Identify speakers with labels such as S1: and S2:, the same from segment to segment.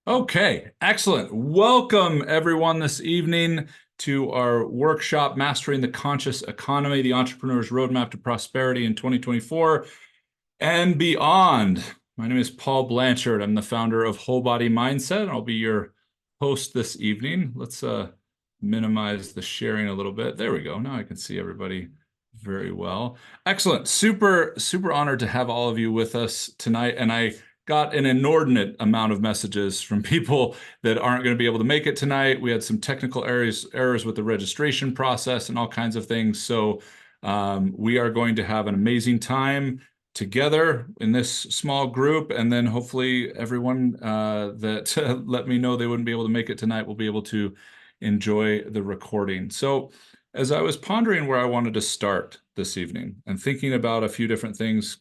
S1: Okay, excellent. Welcome everyone this evening to our workshop, Mastering the Conscious Economy, the Entrepreneur's Roadmap to Prosperity in 2024 and beyond. My name is Paul Blanchard. I'm the founder of Whole Body Mindset, and I'll be your host this evening. Let's minimize the sharing a little bit. There we go. Now I can see everybody very well. Excellent. Super, super honored to have all of you with us tonight. And I got an inordinate amount of messages from people that aren't going to be able to make it tonight. We had some technical errors with the registration process and all kinds of things. So we are going to have an amazing time together in this small group, and then hopefully everyone that let me know they wouldn't be able to make it tonight will be able to enjoy the recording. So as I was pondering where I wanted to start this evening and thinking about a few different things,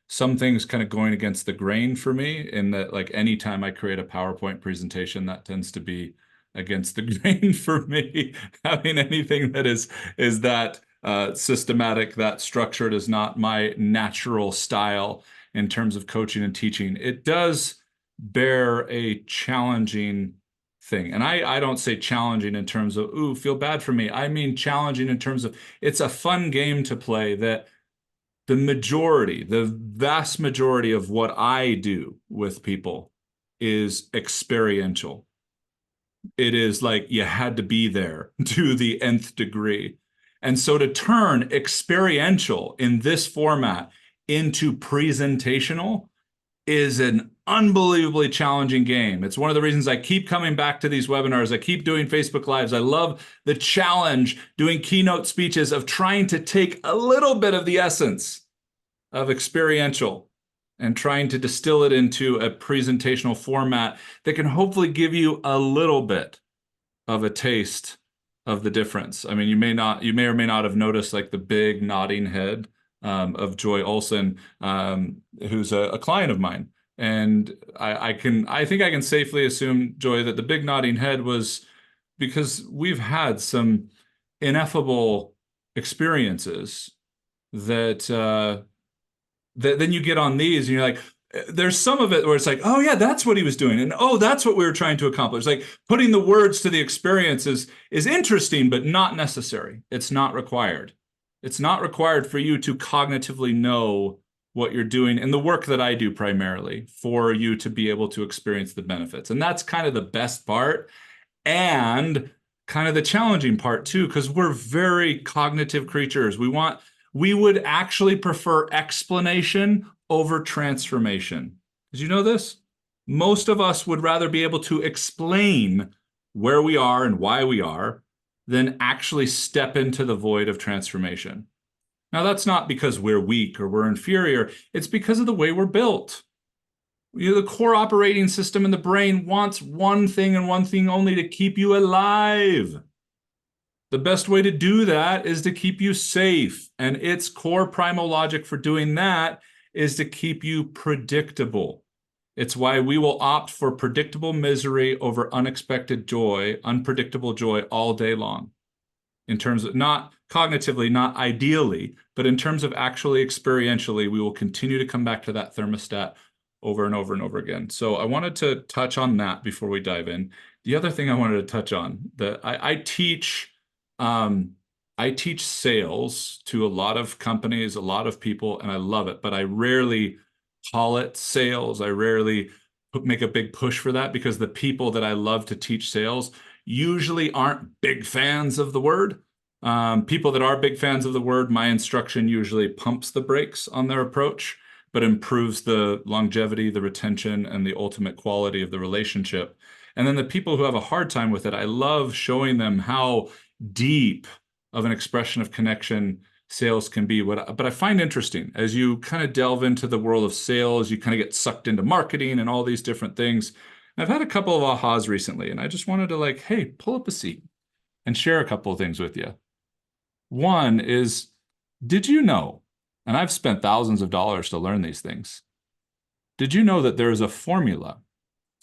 S1: some things kind of going against the grain for me, in that like anytime I create a PowerPoint presentation, that tends to be against the grain for me. Having anything that is that systematic, that structured, is not my natural style in terms of coaching and teaching. It does bear a challenging thing. And I don't say challenging in terms of, ooh, feel bad for me. I mean challenging in terms of it's a fun game to play that the vast majority of what I do with people is experiential. It is like you had to be there to the nth degree. And so to turn experiential in this format into presentational is an unbelievably challenging game. It's one of the reasons I keep coming back to these webinars. I keep doing Facebook Lives. I love the challenge doing keynote speeches of trying to take a little bit of the essence of experiential and trying to distill it into a presentational format that can hopefully give you a little bit of a taste of the difference. I mean, you may or may not have noticed like the big nodding head of Joy Olson, who's a client of mine. And I think I can safely assume, Joy, that the big nodding head was because we've had some ineffable experiences that that then you get on these and you're like, there's some of it where it's like, oh yeah, that's what he was doing. And oh, that's what we were trying to accomplish. Like putting the words to the experience is interesting, but not necessary. It's not required. It's not required for you to cognitively know what you're doing and the work that I do primarily for you to be able to experience the benefits. And that's kind of the best part and kind of the challenging part too, because we're very cognitive creatures. We would actually prefer explanation over transformation. Did you know this? Most of us would rather be able to explain where we are and why we are than actually step into the void of transformation. Now, that's not because we're weak or we're inferior. It's because of the way we're built. The core operating system in the brain wants one thing and one thing only: to keep you alive. The best way to do that is to keep you safe. And its core primal logic for doing that is to keep you predictable. It's why we will opt for predictable misery over unexpected joy, unpredictable joy all day long. In terms of not cognitively, not ideally, but in terms of actually experientially, we will continue to come back to that thermostat over and over and over again. So I wanted to touch on that before we dive in. The other thing I wanted to touch on, that I teach sales to a lot of companies, a lot of people, and I love it, but I rarely call it sales. I rarely make a big push for that because the people that I love to teach sales usually aren't big fans of the word. People that are big fans of the word, my instruction usually pumps the brakes on their approach, but improves the longevity, the retention, and the ultimate quality of the relationship. And then the people who have a hard time with it, I love showing them how deep of an expression of connection sales can be. But I find interesting as you kind of delve into the world of sales, you kind of get sucked into marketing and all these different things. And I've had a couple of ahas recently, and I just wanted to like, hey, pull up a seat and share a couple of things with you. One is, did you know, and I've spent thousands of dollars to learn these things, did you know that there is a formula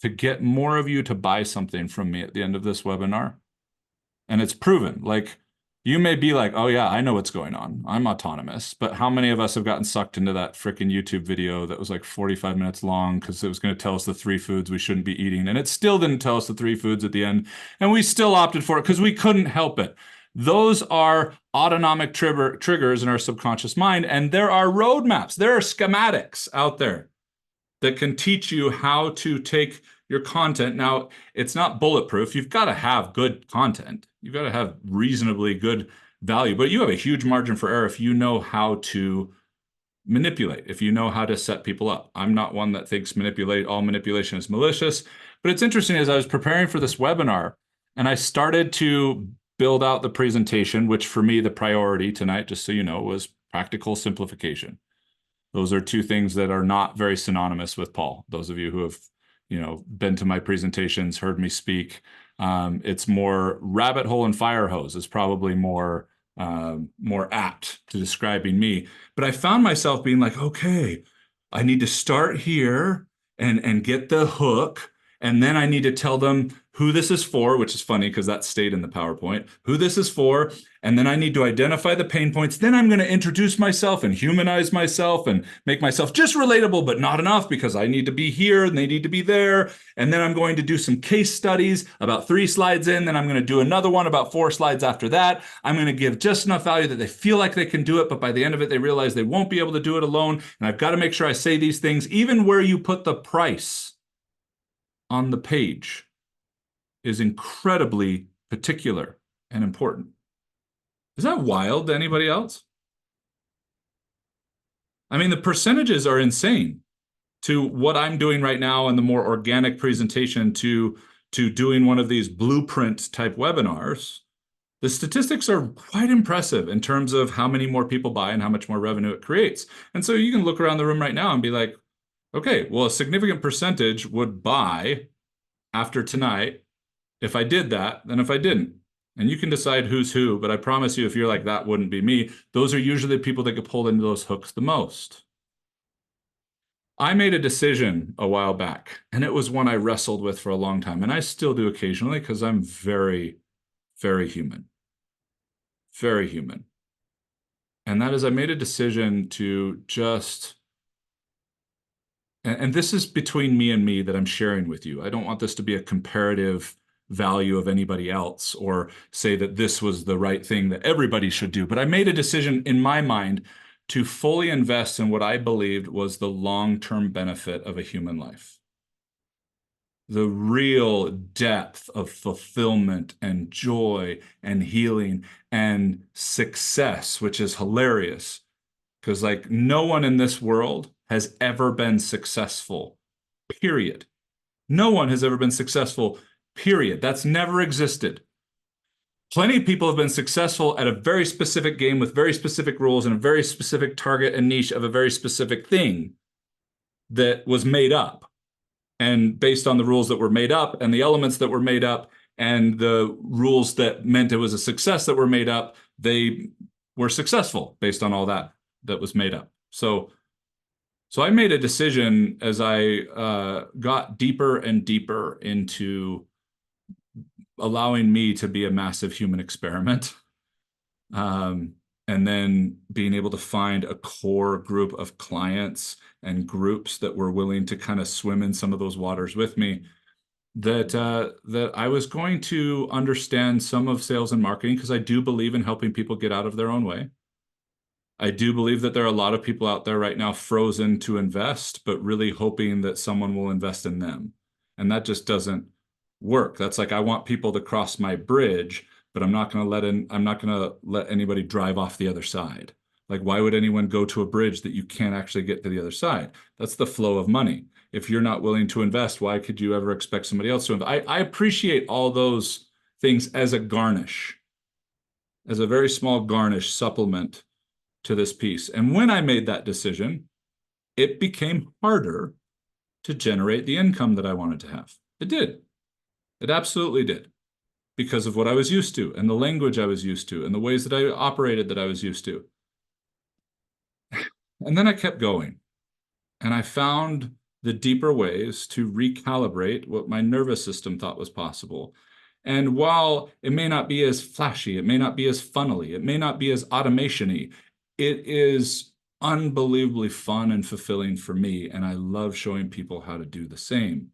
S1: to get more of you to buy something from me at the end of this webinar? And it's proven. Like You may be like, oh yeah, I know what's going on. I'm autonomous. But how many of us have gotten sucked into that freaking YouTube video that was like 45 minutes long because it was going to tell us the 3 foods we shouldn't be eating, and it still didn't tell us the 3 foods at the end, and we still opted for it because we couldn't help it. Those are autonomic triggers in our subconscious mind, and there are roadmaps, there are schematics out there that can teach you how to take your content. Now, it's not bulletproof. You've got to have good content. You've got to have reasonably good value, but you have a huge margin for error if you know how to manipulate, if you know how to set people up. I'm not one that thinks all manipulation is malicious, but it's interesting as I was preparing for this webinar and I started to build out the presentation, which for me, the priority tonight, just so you know, was practical simplification. Those are two things that are not very synonymous with Paul. Those of you who have, been to my presentations, heard me speak, it's more rabbit hole and fire hose is probably more apt to describing me. But I found myself being like, okay, I need to start here and get the hook, and then I need to tell them who this is for, which is funny because that stayed in the PowerPoint, who this is for, and then I need to identify the pain points. Then I'm going to introduce myself and humanize myself and make myself just relatable, but not enough because I need to be here and they need to be there. And then I'm going to do some case studies about 3 slides in. Then I'm going to do another one about 4 slides after that. I'm going to give just enough value that they feel like they can do it, but by the end of it, they realize they won't be able to do it alone. And I've got to make sure I say these things, even where you put the price on the page is incredibly particular and important. Is that wild to anybody else? I mean, the percentages are insane to what I'm doing right now and the more organic presentation to doing one of these blueprint type webinars. The statistics are quite impressive in terms of how many more people buy and how much more revenue it creates. And so you can look around the room right now and be like, okay, well, a significant percentage would buy after tonight if I did that than if I didn't. And you can decide who's who, but I promise you, if you're like, that wouldn't be me, those are usually the people that get pulled into those hooks the most. I made a decision a while back, and it was one I wrestled with for a long time, and I still do occasionally because I'm very, very human. Very human. And that is, I made a decision to just, and this is between me and me that I'm sharing with you. I don't want this to be a comparative value of anybody else or say that this was the right thing that everybody should do. But I made a decision in my mind to fully invest in what I believed was the long-term benefit of a human life. The real depth of fulfillment and joy and healing and success, which is hilarious because like no one in this world has ever been successful, period. No one has ever been successful, period. That's never existed. Plenty of people have been successful at a very specific game with very specific rules and a very specific target and niche of a very specific thing that was made up. And based on the rules that were made up and the elements that were made up and the rules that meant it was a success that were made up, they were successful based on all that was made up. So I made a decision as I got deeper and deeper into allowing me to be a massive human experiment. And then being able to find a core group of clients and groups that were willing to kind of swim in some of those waters with me, that I was going to understand some of sales and marketing because I do believe in helping people get out of their own way. I do believe that there are a lot of people out there right now frozen to invest, but really hoping that someone will invest in them. And that just doesn't work. That's like, I want people to cross my bridge, but I'm not going to let anybody drive off the other side. Like, why would anyone go to a bridge that you can't actually get to the other side? That's the flow of money. If you're not willing to invest, why could you ever expect somebody else to invest? I appreciate all those things as a garnish, as a very small garnish supplement to this piece. And when I made that decision, it became harder to generate the income that I wanted to have. It did. It absolutely did, because of what I was used to and the language I was used to and the ways that I operated that I was used to. And then I kept going, and I found the deeper ways to recalibrate what my nervous system thought was possible. And while it may not be as flashy, it may not be as funnily, it may not be as automation-y, it is unbelievably fun and fulfilling for me. And I love showing people how to do the same,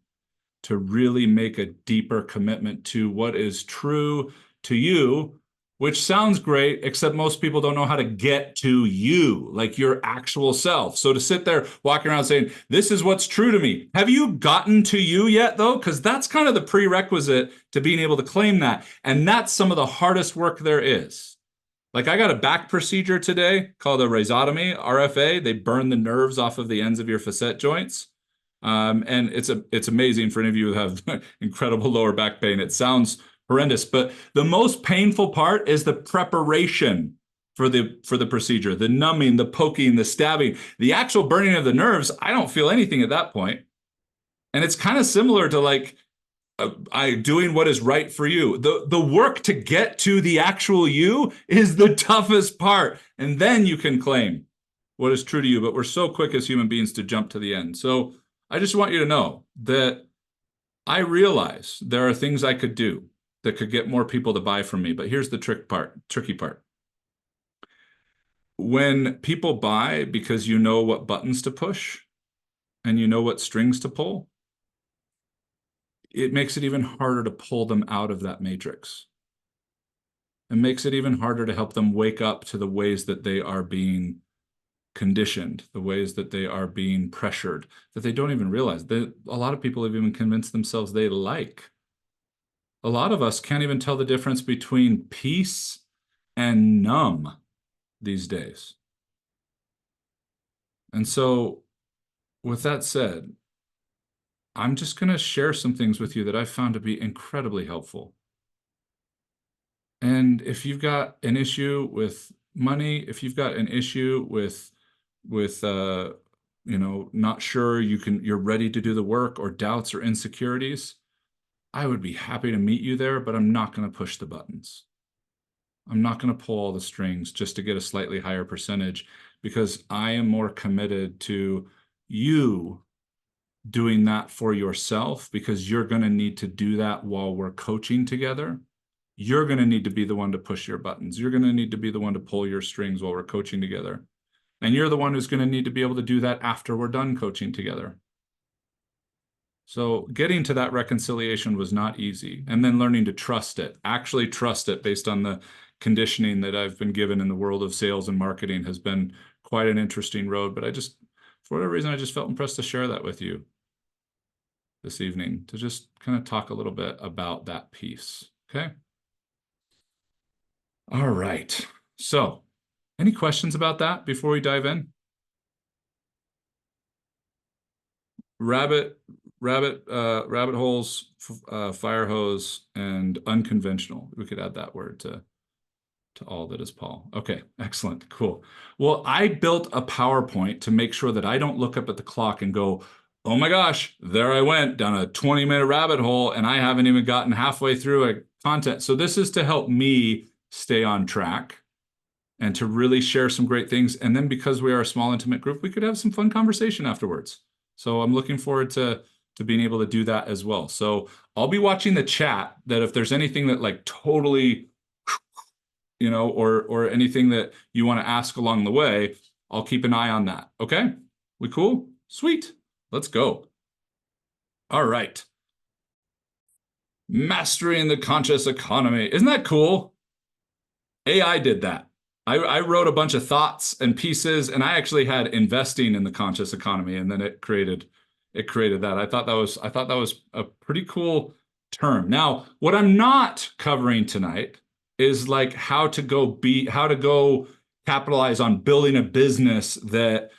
S1: to really make a deeper commitment to what is true to you, which sounds great, except most people don't know how to get to you, like your actual self. So to sit there walking around saying, this is what's true to me. Have you gotten to you yet, though? Because that's kind of the prerequisite to being able to claim that. And that's some of the hardest work there is. Like I got a back procedure today called a rhizotomy, RFA. They burn the nerves off of the ends of your facet joints. And it's amazing for any of you who have incredible lower back pain. It sounds horrendous, but the most painful part is the preparation for the procedure, the numbing, the poking, the stabbing, the actual burning of the nerves. I don't feel anything at that point. And it's kind of similar to like I doing what is right for you. The work to get to the actual you is the toughest part. And then you can claim what is true to you. But we're so quick as human beings to jump to the end. So I just want you to know that I realize there are things I could do that could get more people to buy from me. But here's the tricky part. When people buy because you know what buttons to push and you know what strings to pull, it makes it even harder to pull them out of that matrix. It makes it even harder to help them wake up to the ways that they are being conditioned, the ways that they are being pressured, that they don't even realize. That a lot of people have even convinced themselves they like. A lot of us can't even tell the difference between peace and numb these days. And so, with that said, I'm just going to share some things with you that I've found to be incredibly helpful. And if you've got an issue with money, if you've got an issue with not sure you're ready to do the work, or doubts or insecurities, I would be happy to meet you there, but I'm not going to push the buttons. I'm not going to pull all the strings just to get a slightly higher percentage, because I am more committed to you doing that for yourself, because you're going to need to do that while we're coaching together. You're going to need to be the one to push your buttons. You're going to need to be the one to pull your strings while we're coaching together. And you're the one who's going to need to be able to do that after we're done coaching together. So getting to that reconciliation was not easy. And then learning to trust it, actually trust it based on the conditioning that I've been given in the world of sales and marketing, has been quite an interesting road. But for whatever reason, I just felt impressed to share that with you this evening, to just kind of talk a little bit about that piece. Okay. All right. So any questions about that before we dive in? Rabbit holes, fire hose, and unconventional. We could add that word to all that is Paul. Okay, excellent, cool. Well, I built a PowerPoint to make sure that I don't look up at the clock and go, oh my gosh, there I went down a 20-minute rabbit hole and I haven't even gotten halfway through a content. So this is to help me stay on track and to really share some great things. And then because we are a small, intimate group, we could have some fun conversation afterwards. So I'm looking forward to being able to do that as well. So I'll be watching the chat, that if there's anything that like totally, or anything that you want to ask along the way, I'll keep an eye on that. Okay? We cool? Sweet. Let's go. All right. Mastering the conscious economy. Isn't that cool? AI did that. I wrote a bunch of thoughts and pieces, and I actually had investing in the conscious economy, and then it created that. I thought that was a pretty cool term. Now, what I'm not covering tonight is like how to go capitalize on building a business that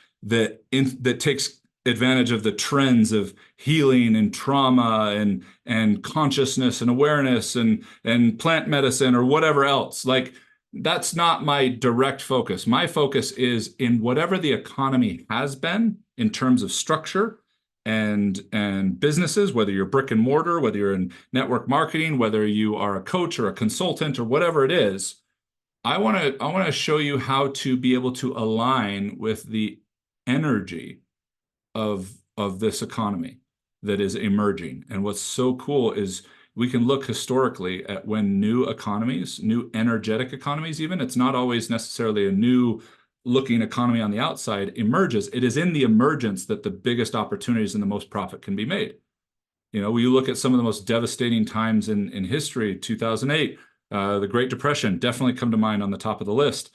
S1: takes advantage of the trends of healing and trauma and consciousness and awareness and plant medicine or whatever else. Like, that's not my direct focus. My focus is in whatever the economy has been in terms of structure and businesses, whether you're brick and mortar, whether you're in network marketing, whether you are a coach or a consultant or whatever it is. I want to show you how to be able to align with the energy of this economy that is emerging. And what's so cool is we can look historically at when new economies, new energetic economies even, it's not always necessarily a new looking economy on the outside emerges. It is in the emergence that the biggest opportunities and the most profit can be made. You know, we look at some of the most devastating times in history, 2008, the Great Depression definitely come to mind on the top of the list.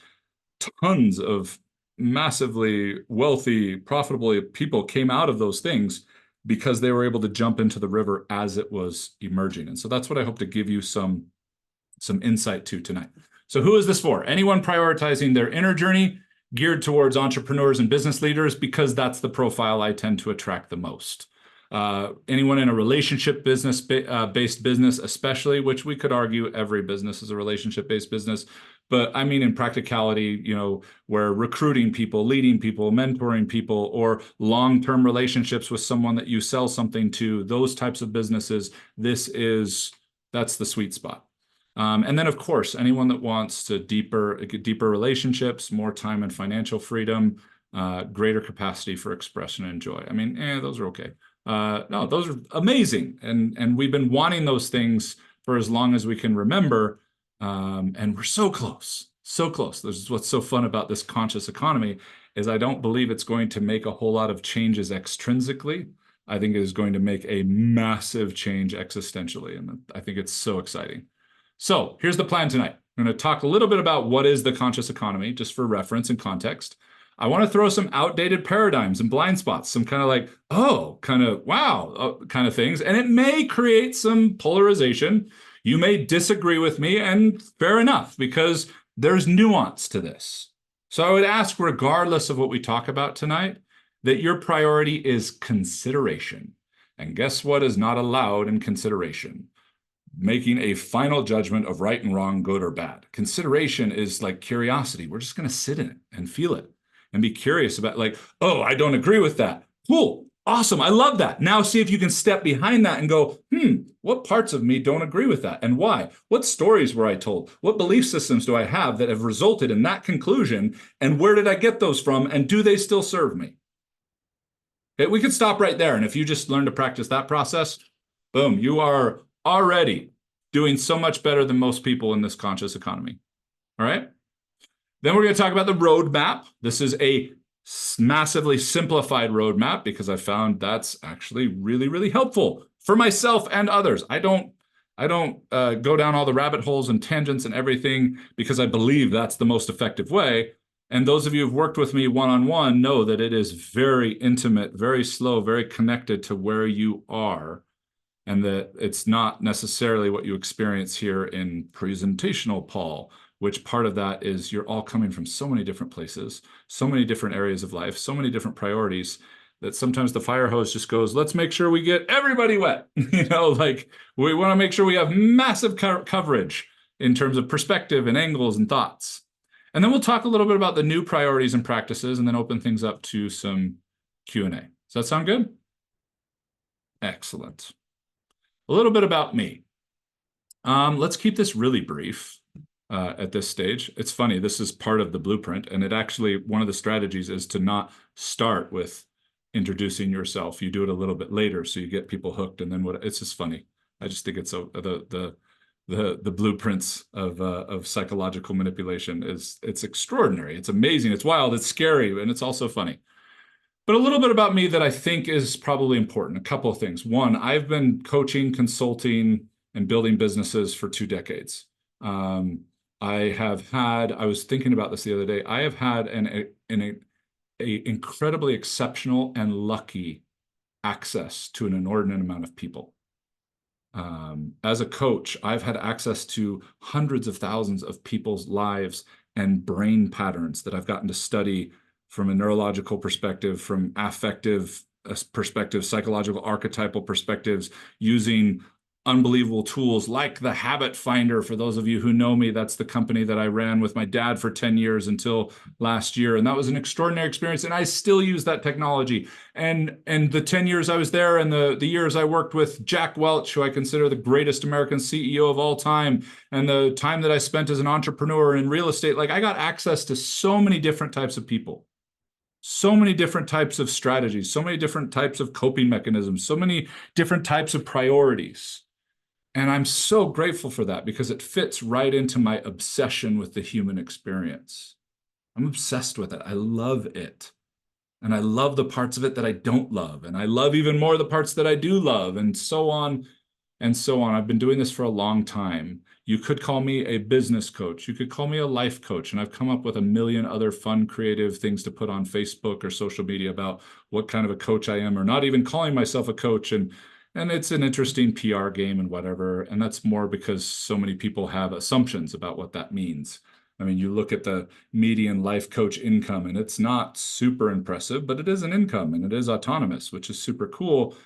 S1: Tons of massively wealthy, profitable people came out of those things because they were able to jump into the river as it was emerging. And so that's what I hope to give you some insight to tonight. So who is this for? Anyone prioritizing their inner journey, geared towards entrepreneurs and business leaders, because that's the profile I tend to attract the most. Anyone in a relationship business based business, especially, which we could argue every business is a relationship-based business. But I mean, in practicality, you know, where recruiting people, leading people, mentoring people, or long-term relationships with someone that you sell something to, those types of businesses, that's the sweet spot. And then, of course, anyone that wants to deeper relationships, more time and financial freedom, greater capacity for expression and joy. I mean, those are okay. No, those are amazing. And we've been wanting those things for as long as we can remember. And we're so close, so close. This is what's so fun about this conscious economy is I don't believe it's going to make a whole lot of changes extrinsically. I think it is going to make a massive change existentially. And I think it's so exciting. So here's the plan tonight. I'm going to talk a little bit about what is the conscious economy, just for reference and context. I want to throw some outdated paradigms and blind spots, some kind of like, oh, kind of, wow, kind of things. And it may create some polarization. You may disagree with me, and fair enough, because there's nuance to this. So I would ask, regardless of what we talk about tonight, that your priority is consideration. And guess what is not allowed in consideration? Making a final judgment of right and wrong, good or bad. Consideration is like curiosity. We're just going to sit in it and feel it and be curious about, like, oh, I don't agree with that. Cool. Awesome. I love that. Now see if you can step behind that and go, what parts of me don't agree with that and why? What stories were I told? What belief systems do I have that have resulted in that conclusion? And where did I get those from? And do they still serve me? Okay, we could stop right there. And if you just learn to practice that process, boom, you are already doing so much better than most people in this conscious economy. All right. Then we're going to talk about the roadmap. This is a massively simplified roadmap because I found that's actually really, really helpful for myself and others. I don't go down all the rabbit holes and tangents and everything because I believe that's the most effective way. And those of you who've worked with me one-on-one know that it is very intimate, very slow, very connected to where you are, and that it's not necessarily what you experience here in presentational Paul, which part of that is you're all coming from so many different places, so many different areas of life, so many different priorities that sometimes the fire hose just goes, let's make sure we get everybody wet. You know, like we want to make sure we have massive coverage in terms of perspective and angles and thoughts. And then we'll talk a little bit about the new priorities and practices and then open things up to some Q&A. Does that sound good? Excellent. A little bit about me. Let's keep this really brief at this stage. It's funny, this is part of the blueprint, and it actually, one of the strategies is to not start with introducing yourself. You do it a little bit later, so you get people hooked, and then it's just funny. I just think it's the blueprints of psychological manipulation it's extraordinary. It's amazing. It's wild. It's scary, and it's also funny. But a little bit about me that I think is probably important. A couple of things. One, I've been coaching, consulting, and building businesses for 2 decades. I was thinking about this the other day. I have had an incredibly exceptional and lucky access to an inordinate amount of people. As a coach, I've had access to hundreds of thousands of people's lives and brain patterns that I've gotten to study from a neurological perspective, from affective perspective, psychological archetypal perspectives, using unbelievable tools like the Habit Finder. For those of you who know me, that's the company that I ran with my dad for 10 years until last year. And that was an extraordinary experience. And I still use that technology. And the 10 years I was there and the years I worked with Jack Welch, who I consider the greatest American CEO of all time, and the time that I spent as an entrepreneur in real estate, like I got access to so many different types of people. So many different types of strategies, so many different types of coping mechanisms, so many different types of priorities. And I'm so grateful for that because it fits right into my obsession with the human experience. I'm obsessed with it. I love it. And I love the parts of it that I don't love. And I love even more the parts that I do love, and so on and so on. I've been doing this for a long time. You could call me a business coach. You could call me a life coach. And I've come up with a million other fun, creative things to put on Facebook or social media about what kind of a coach I am, or not even calling myself a coach. And it's an interesting PR game and whatever. And that's more because so many people have assumptions about what that means. I mean, you look at the median life coach income, and it's not super impressive, but it is an income and it is autonomous, which is super cool.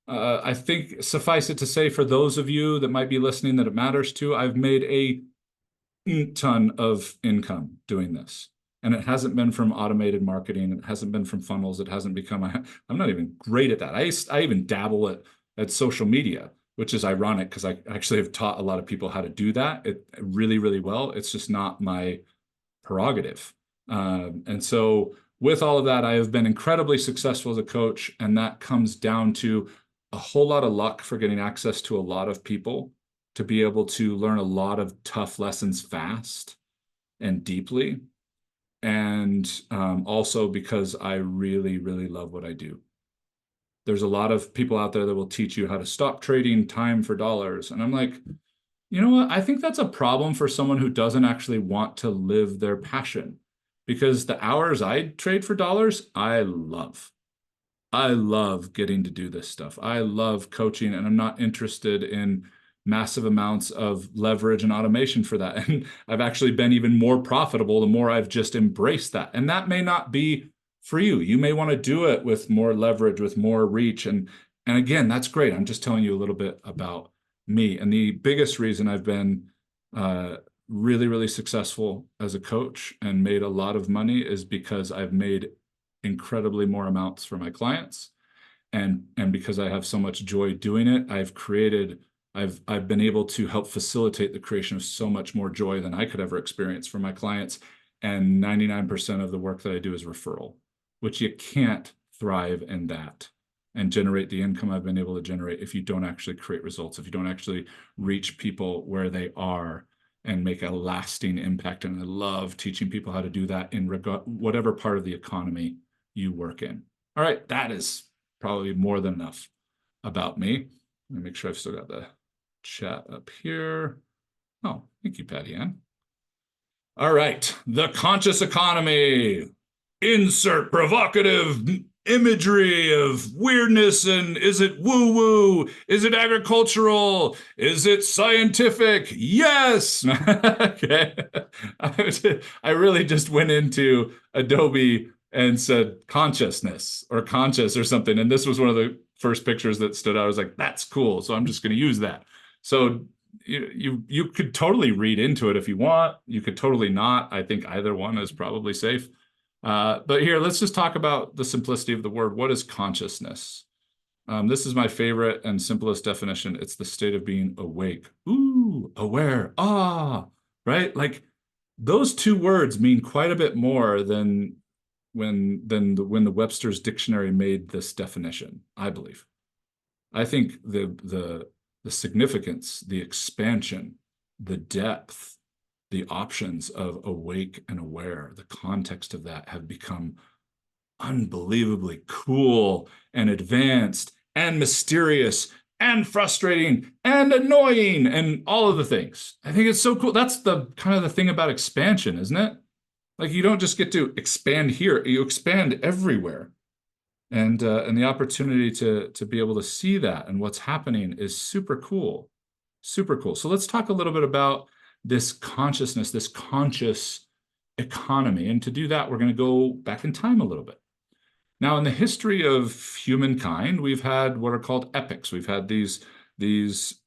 S1: I think suffice it to say, for those of you that might be listening that it matters to, I've made a ton of income doing this. And it hasn't been from automated marketing. It hasn't been from funnels. It hasn't become, I'm not even great at that. I even dabble at social media, which is ironic because I actually have taught a lot of people how to do that really, really well. It's just not my prerogative. And so with all of that, I have been incredibly successful as a coach. And that comes down to a whole lot of luck for getting access to a lot of people to be able to learn a lot of tough lessons fast and deeply. And also because I really, really love what I do. There's a lot of people out there that will teach you how to stop trading time for dollars. And I'm like, you know what? I think that's a problem for someone who doesn't actually want to live their passion. Because the hours I trade for dollars, I love. I love getting to do this stuff. I love coaching, and I'm not interested in massive amounts of leverage and automation for that. And I've actually been even more profitable the more I've just embraced that. And that may not be for you. You may want to do it with more leverage, with more reach. And again, that's great. I'm just telling you a little bit about me. And the biggest reason I've been really, really successful as a coach and made a lot of money is because I've made incredibly more amounts for my clients. And because I have so much joy doing it, I've been able to help facilitate the creation of so much more joy than I could ever experience for my clients. And 99% of the work that I do is referral, which you can't thrive in that and generate the income I've been able to generate if you don't actually create results, if you don't actually reach people where they are and make a lasting impact. And I love teaching people how to do that in whatever part of the economy you work in. All right, that is probably more than enough about me. Let me make sure I've still got the chat up here. Oh, thank you, Patty Ann. All right, the conscious economy. Insert provocative imagery of weirdness, and is it woo-woo? Is it agricultural? Is it scientific? Yes. Okay. I really just went into Adobe and said consciousness or conscious or something. And this was one of the first pictures that stood out. I was like, that's cool. So I'm just going to use that. So you could totally read into it if you want. You could totally not. I think either one is probably safe. But here, let's just talk about the simplicity of the word. What is consciousness? This is my favorite and simplest definition. It's the state of being awake. Ooh, aware. Ah, right? Like those two words mean quite a bit more than when the Webster's dictionary made this definition, I believe. I think the significance, the expansion, the depth, the options of awake and aware, the context of that have become unbelievably cool and advanced and mysterious and frustrating and annoying and all of the things. I think it's so cool. That's the kind of the thing about expansion, isn't it? Like you don't just get to expand here, you expand everywhere. And the opportunity to be able to see that and what's happening is super cool. Super cool. So let's talk a little bit about this consciousness, this conscious economy. And to do that, we're going to go back in time a little bit. Now, in the history of humankind, we've had what are called epochs. We've had these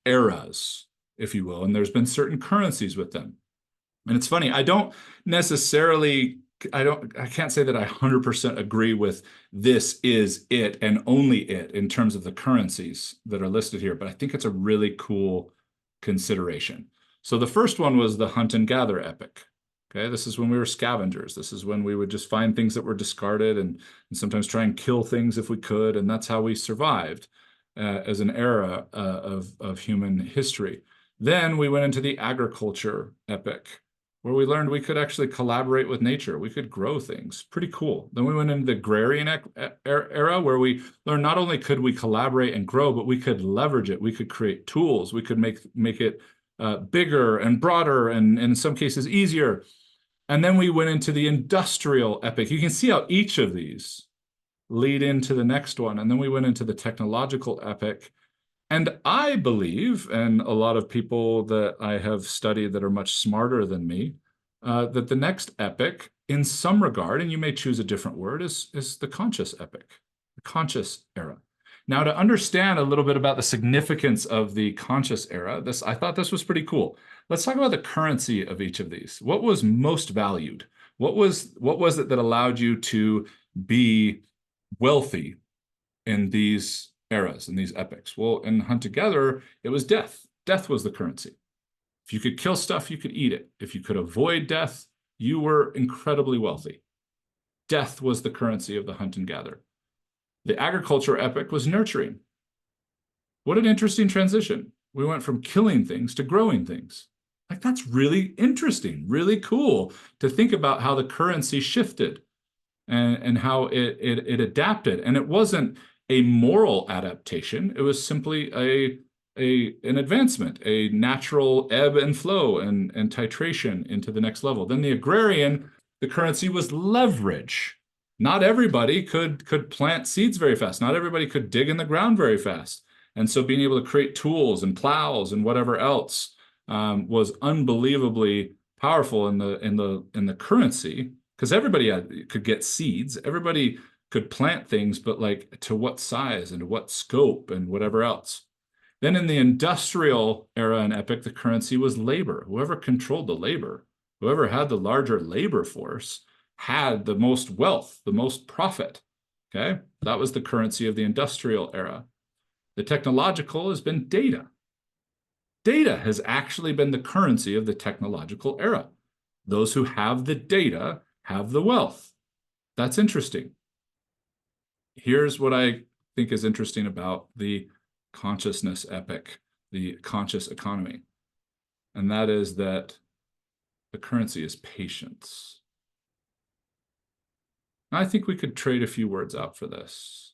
S1: eras, if you will, and there's been certain currencies with them. And it's funny, I can't say that I 100% agree with this is it and only it in terms of the currencies that are listed here, but I think it's a really cool consideration. So the first one was the hunt and gather epoch. Okay, this is when we were scavengers. This is when we would just find things that were discarded and sometimes try and kill things if we could, and that's how we survived. as an era of human history. Then we went into the agriculture epoch, where we learned we could actually collaborate with nature. We could grow things. Pretty cool. Then we went into the agrarian era, where we learned not only could we collaborate and grow, but we could leverage it. We could create tools. We could make it bigger and broader, and in some cases easier. And then we went into the industrial epoch. You can see how each of these lead into the next one. And then we went into the technological epoch. And I believe, and a lot of people that I have studied that are much smarter than me, that the next epoch, in some regard, and you may choose a different word, is the conscious epoch, the conscious era. Now, to understand a little bit about the significance of the conscious era, I thought this was pretty cool. Let's talk about the currency of each of these. What was most valued? What was it that allowed you to be wealthy in these eras, in these epochs? Well, in hunter-gatherer, it was death. Death was the currency. If you could kill stuff, you could eat it. If you could avoid death, you were incredibly wealthy. Death was the currency of the hunt and gather. The agriculture epoch was nurturing. What an interesting transition. We went from killing things to growing things. Like, that's really interesting, really cool to think about how the currency shifted and how it adapted. And it wasn't a moral adaptation. It was simply an advancement, a natural ebb and flow and titration into the next level. Then the agrarian, the currency was leverage. Not everybody could plant seeds very fast. Not everybody could dig in the ground very fast. And so being able to create tools and plows and whatever else was unbelievably powerful in the currency, because everybody could get seeds. Everybody could plant things, but like to what size and to what scope and whatever else. Then in the industrial era and epoch, the currency was labor. Whoever controlled the labor, whoever had the larger labor force, had the most wealth, the most profit. Okay, that was the currency of the industrial era. The technological has been data. Data has actually been the currency of the technological era. Those who have the data have the wealth. That's interesting. Here's what I think is interesting about the consciousness epoch, the conscious economy, and that is that the currency is patience. I think we could trade a few words out for this,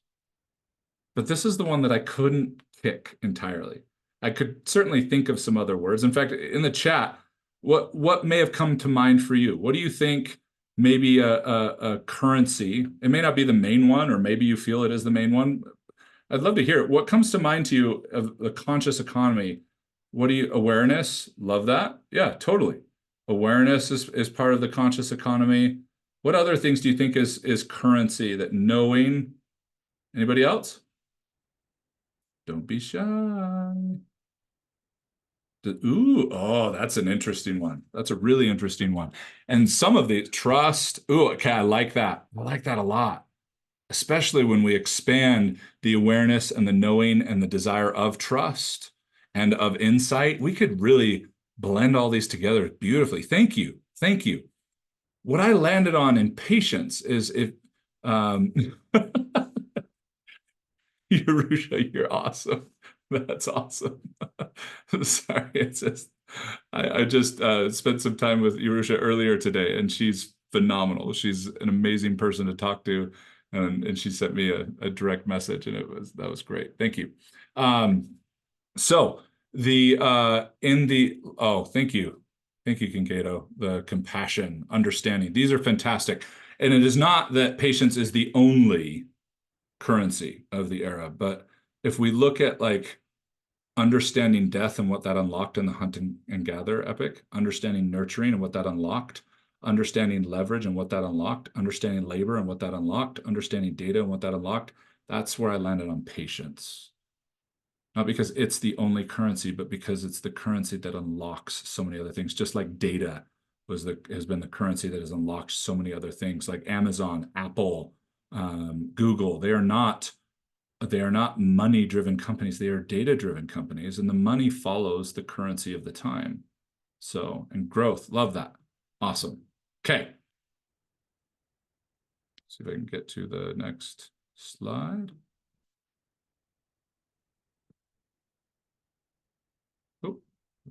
S1: but this is the one that I couldn't kick entirely. I could certainly think of some other words. In fact, in the chat, what may have come to mind for you? What do you think maybe a currency? It may not be the main one, or maybe you feel it is the main one. I'd love to hear it. What comes to mind to you of the conscious economy? What do you, awareness? Love that. Yeah, totally. Awareness is part of the conscious economy. What other things do you think is currency, that knowing? Anybody else? Don't be shy. Ooh, oh, that's an interesting one. That's a really interesting one. And some of the trust. Ooh, okay, I like that. I like that a lot, especially when we expand the awareness and the knowing and the desire of trust and of insight. We could really blend all these together beautifully. Thank you. Thank you. What I landed on in patience is if Yerusha, you're awesome. That's awesome. Sorry, it's just I just spent some time with Yerusha earlier today, and she's phenomenal. She's an amazing person to talk to, and she sent me a direct message, and that was great. Thank you. So the thank you, Kincaid. The compassion, understanding, these are fantastic, and it is not that patience is the only currency of the era, but if we look at like understanding death and what that unlocked in the hunt and gather epic, understanding nurturing and what that unlocked, understanding leverage and what that unlocked, understanding labor and what that unlocked, understanding data and what that unlocked, that's where I landed on patience. Not because it's the only currency, but because it's the currency that unlocks so many other things, just like data has been the currency that has unlocked so many other things, like Amazon, Apple, Google. They are not money-driven companies. They are data-driven companies, and the money follows the currency of the time. So, and growth, love that. Awesome. Okay. See if I can get to the next slide.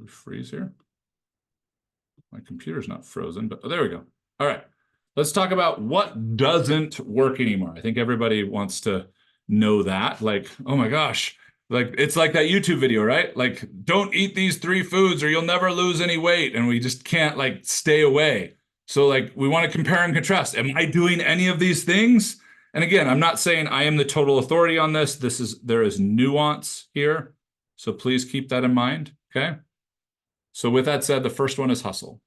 S1: We freeze here. My computer's not frozen, but there we go. All right. Let's talk about what doesn't work anymore. I think everybody wants to know that. Like, oh my gosh, like it's like that YouTube video, right? Like, don't eat these 3 foods or you'll never lose any weight. And we just can't like stay away. So like we want to compare and contrast. Am I doing any of these things? And again, I'm not saying I am the total authority on this. There is nuance here. So please keep that in mind. Okay. So with that said, the first one is hustle.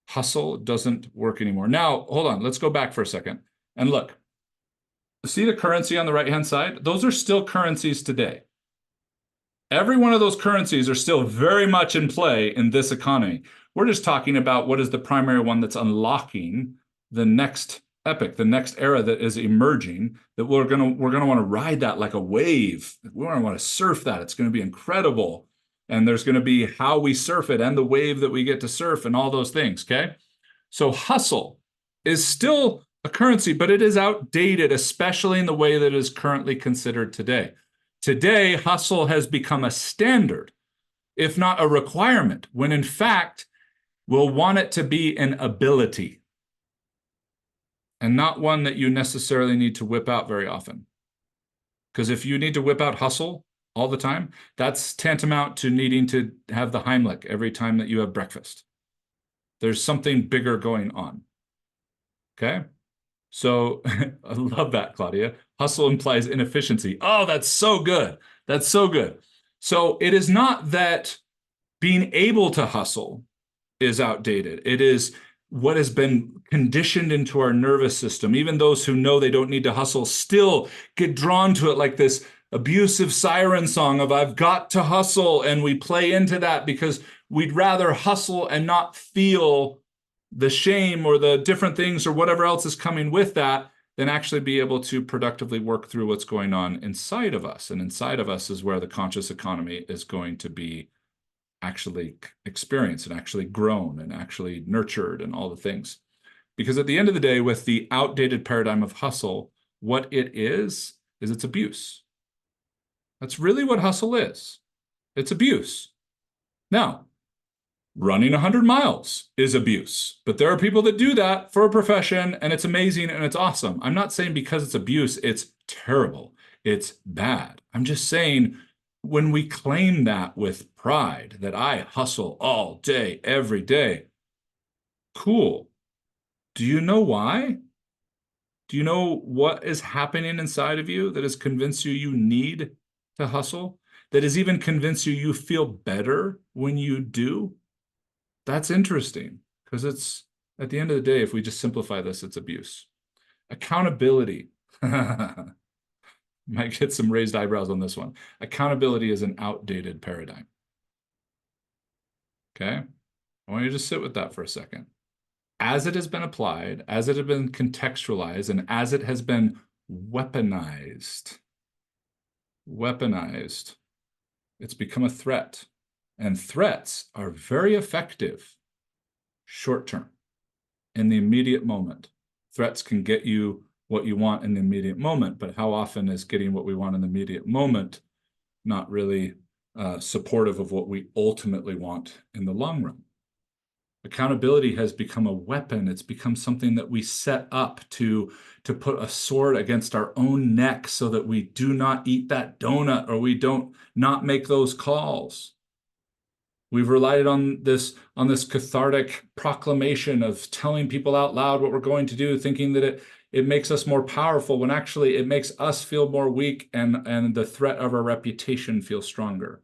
S1: Hustle doesn't work anymore. Now, hold on. Let's go back for a second. And look, see the currency on the right-hand side? Those are still currencies today. Every one of those currencies are still very much in play in this economy. We're just talking about what is the primary one that's unlocking the next epoch, the next era that is emerging, that we're gonna want to ride that like a wave. We're gonna want to surf that. It's going to be incredible. And there's going to be how we surf it and the wave that we get to surf and all those things, okay? So hustle is still a currency, but it is outdated, especially in the way that it is currently considered today. Today, hustle has become a standard, if not a requirement, when in fact, we'll want it to be an ability and not one that you necessarily need to whip out very often. Because if you need to whip out hustle all the time, that's tantamount to needing to have the Heimlich every time that you have breakfast. There's something bigger going on. Okay? So I love that, Claudia. Hustle implies inefficiency. Oh, that's so good. That's so good. So it is not that being able to hustle is outdated. It is what has been conditioned into our nervous system. Even those who know they don't need to hustle still get drawn to it like this abusive siren song of I've got to hustle. And we play into that because we'd rather hustle and not feel the shame or the different things or whatever else is coming with that than actually be able to productively work through what's going on inside of us. And inside of us is where the conscious economy is going to be actually experienced and actually grown and actually nurtured and all the things. Because at the end of the day, with the outdated paradigm of hustle, what it is it's abuse. That's really what hustle is. It's abuse. Now, running 100 miles is abuse, but there are people that do that for a profession and it's amazing and it's awesome. I'm not saying because it's abuse, it's terrible, it's bad. I'm just saying when we claim that with pride, that I hustle all day, every day, cool. Do you know why? Do you know what is happening inside of you that has convinced you you need to hustle? That has even convinced you you feel better when you do? That's interesting because it's at the end of the day, if we just simplify this, it's abuse. Accountability. Might get some raised eyebrows on this one. Accountability is an outdated paradigm. Okay? I want you to just sit with that for a second. As it has been applied, as it has been contextualized, and as it has been weaponized, it's become a threat. And threats are very effective short term, in the immediate moment. Threats can get you what you want in the immediate moment, but how often is getting what we want in the immediate moment not really supportive of what we ultimately want in the long run? Accountability has become a weapon. It's become something that we set up to put a sword against our own neck so that we do not eat that donut or we don't not make those calls. We've relied on this cathartic proclamation of telling people out loud what we're going to do, thinking that it makes us more powerful when actually it makes us feel more weak and the threat of our reputation feel stronger.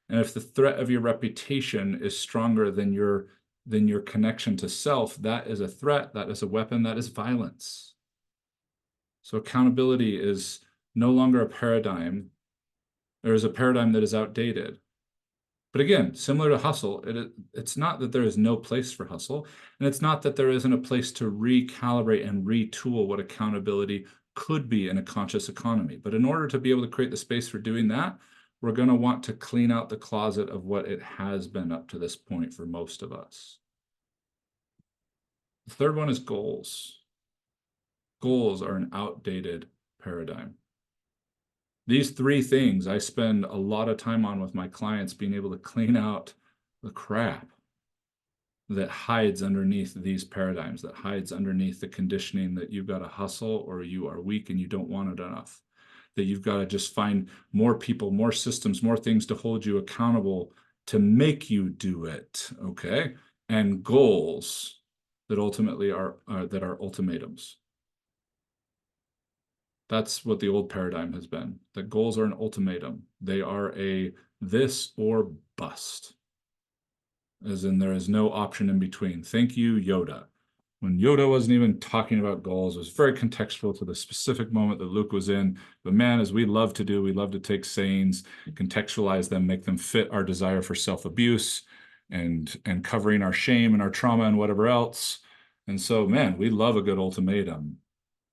S1: And if the threat of your reputation is stronger than your connection to self, that is a threat, that is a weapon, that is violence. So accountability is no longer a paradigm. There is a paradigm that is outdated. But again, similar to hustle, it's not that there is no place for hustle, and it's not that there isn't a place to recalibrate and retool what accountability could be in a conscious economy. But in order to be able to create the space for doing that, we're going to want to clean out the closet of what it has been up to this point for most of us. The third one is goals. Goals are an outdated paradigm. These three things I spend a lot of time on with my clients, being able to clean out the crap that hides underneath these paradigms, that hides underneath the conditioning that you've got to hustle or you are weak and you don't want it enough, that you've got to just find more people, more systems, more things to hold you accountable to make you do it, okay? And goals that ultimately are ultimatums. That's what the old paradigm has been. That goals are an ultimatum. They are a this or bust, as in there is no option in between. Thank you, Yoda. When Yoda wasn't even talking about goals, it was very contextual to the specific moment that Luke was in. But man, as we love to do, we love to take sayings, contextualize them, make them fit our desire for self-abuse and covering our shame and our trauma and whatever else. And so, man, we love a good ultimatum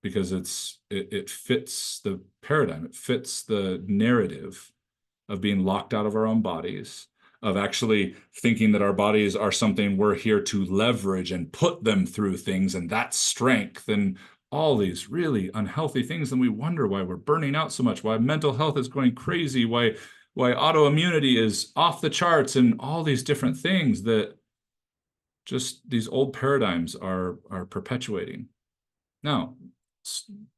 S1: because it fits the paradigm. It fits the narrative of being locked out of our own bodies, of actually thinking that our bodies are something we're here to leverage and put them through things, and that's strength, and all these really unhealthy things. And we wonder why we're burning out so much, why mental health is going crazy, why autoimmunity is off the charts, and all these different things that just these old paradigms are perpetuating. Now,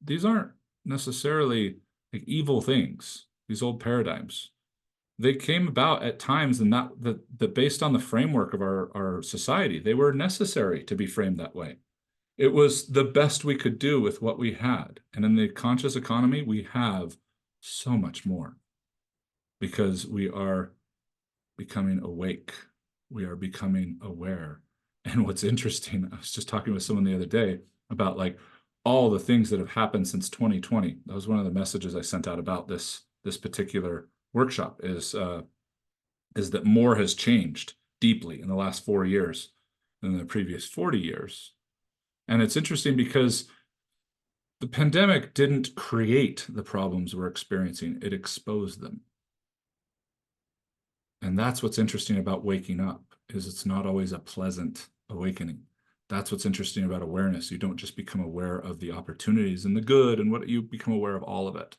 S1: these aren't necessarily like evil things, these old paradigms. They came about at times, and that based on the framework of our society, they were necessary to be framed that way. It was the best we could do with what we had. And in the conscious economy, we have so much more because we are becoming awake. We are becoming aware. And what's interesting, I was just talking with someone the other day about like all the things that have happened since 2020. That was one of the messages I sent out about this particular workshop is that more has changed deeply in the last 4 years than the previous 40 years. And it's interesting because the pandemic didn't create the problems we're experiencing, it exposed them. And that's what's interesting about waking up, is it's not always a pleasant awakening. That's what's interesting about awareness. You don't just become aware of the opportunities and the good and what you become aware of all of it.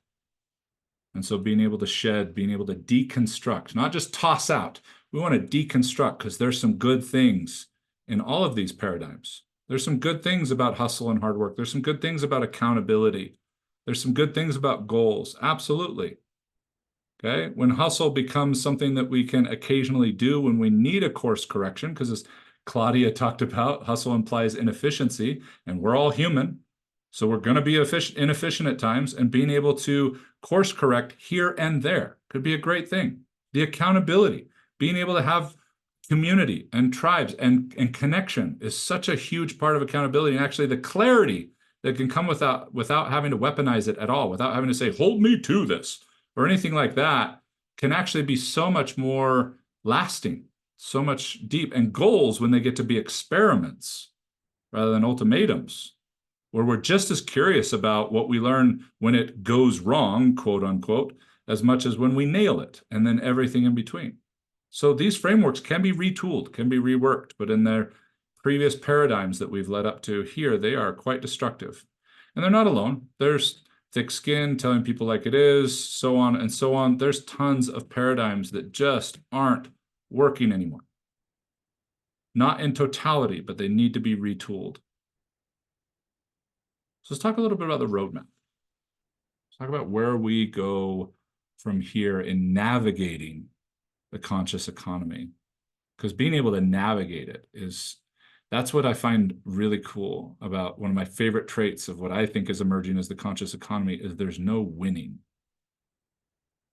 S1: And so being able to shed, being able to deconstruct, not just toss out. We want to deconstruct because there's some good things in all of these paradigms. There's some good things about hustle and hard work. There's some good things about accountability. There's some good things about goals. Absolutely. Okay. When hustle becomes something that we can occasionally do when we need a course correction, because as Claudia talked about, hustle implies inefficiency, and we're all human. So we're going to be inefficient at times, and being able to course correct here and there could be a great thing. The accountability, being able to have community and tribes and connection is such a huge part of accountability. And actually the clarity that can come without having to weaponize it at all, without having to say, hold me to this or anything like that, can actually be so much more lasting, so much deep. And goals, when they get to be experiments rather than ultimatums, where we're just as curious about what we learn when it goes wrong, quote unquote, as much as when we nail it, and then everything in between. So these frameworks can be retooled, can be reworked, but in their previous paradigms that we've led up to here, they are quite destructive. And they're not alone. There's thick skin, telling people like it is, so on and so on. There's tons of paradigms that just aren't working anymore. Not in totality, but they need to be retooled. So let's talk a little bit about the roadmap. Let's talk about where we go from here in navigating the conscious economy. Because being able to navigate it that's what I find really cool about one of my favorite traits of what I think is emerging as the conscious economy is there's no winning.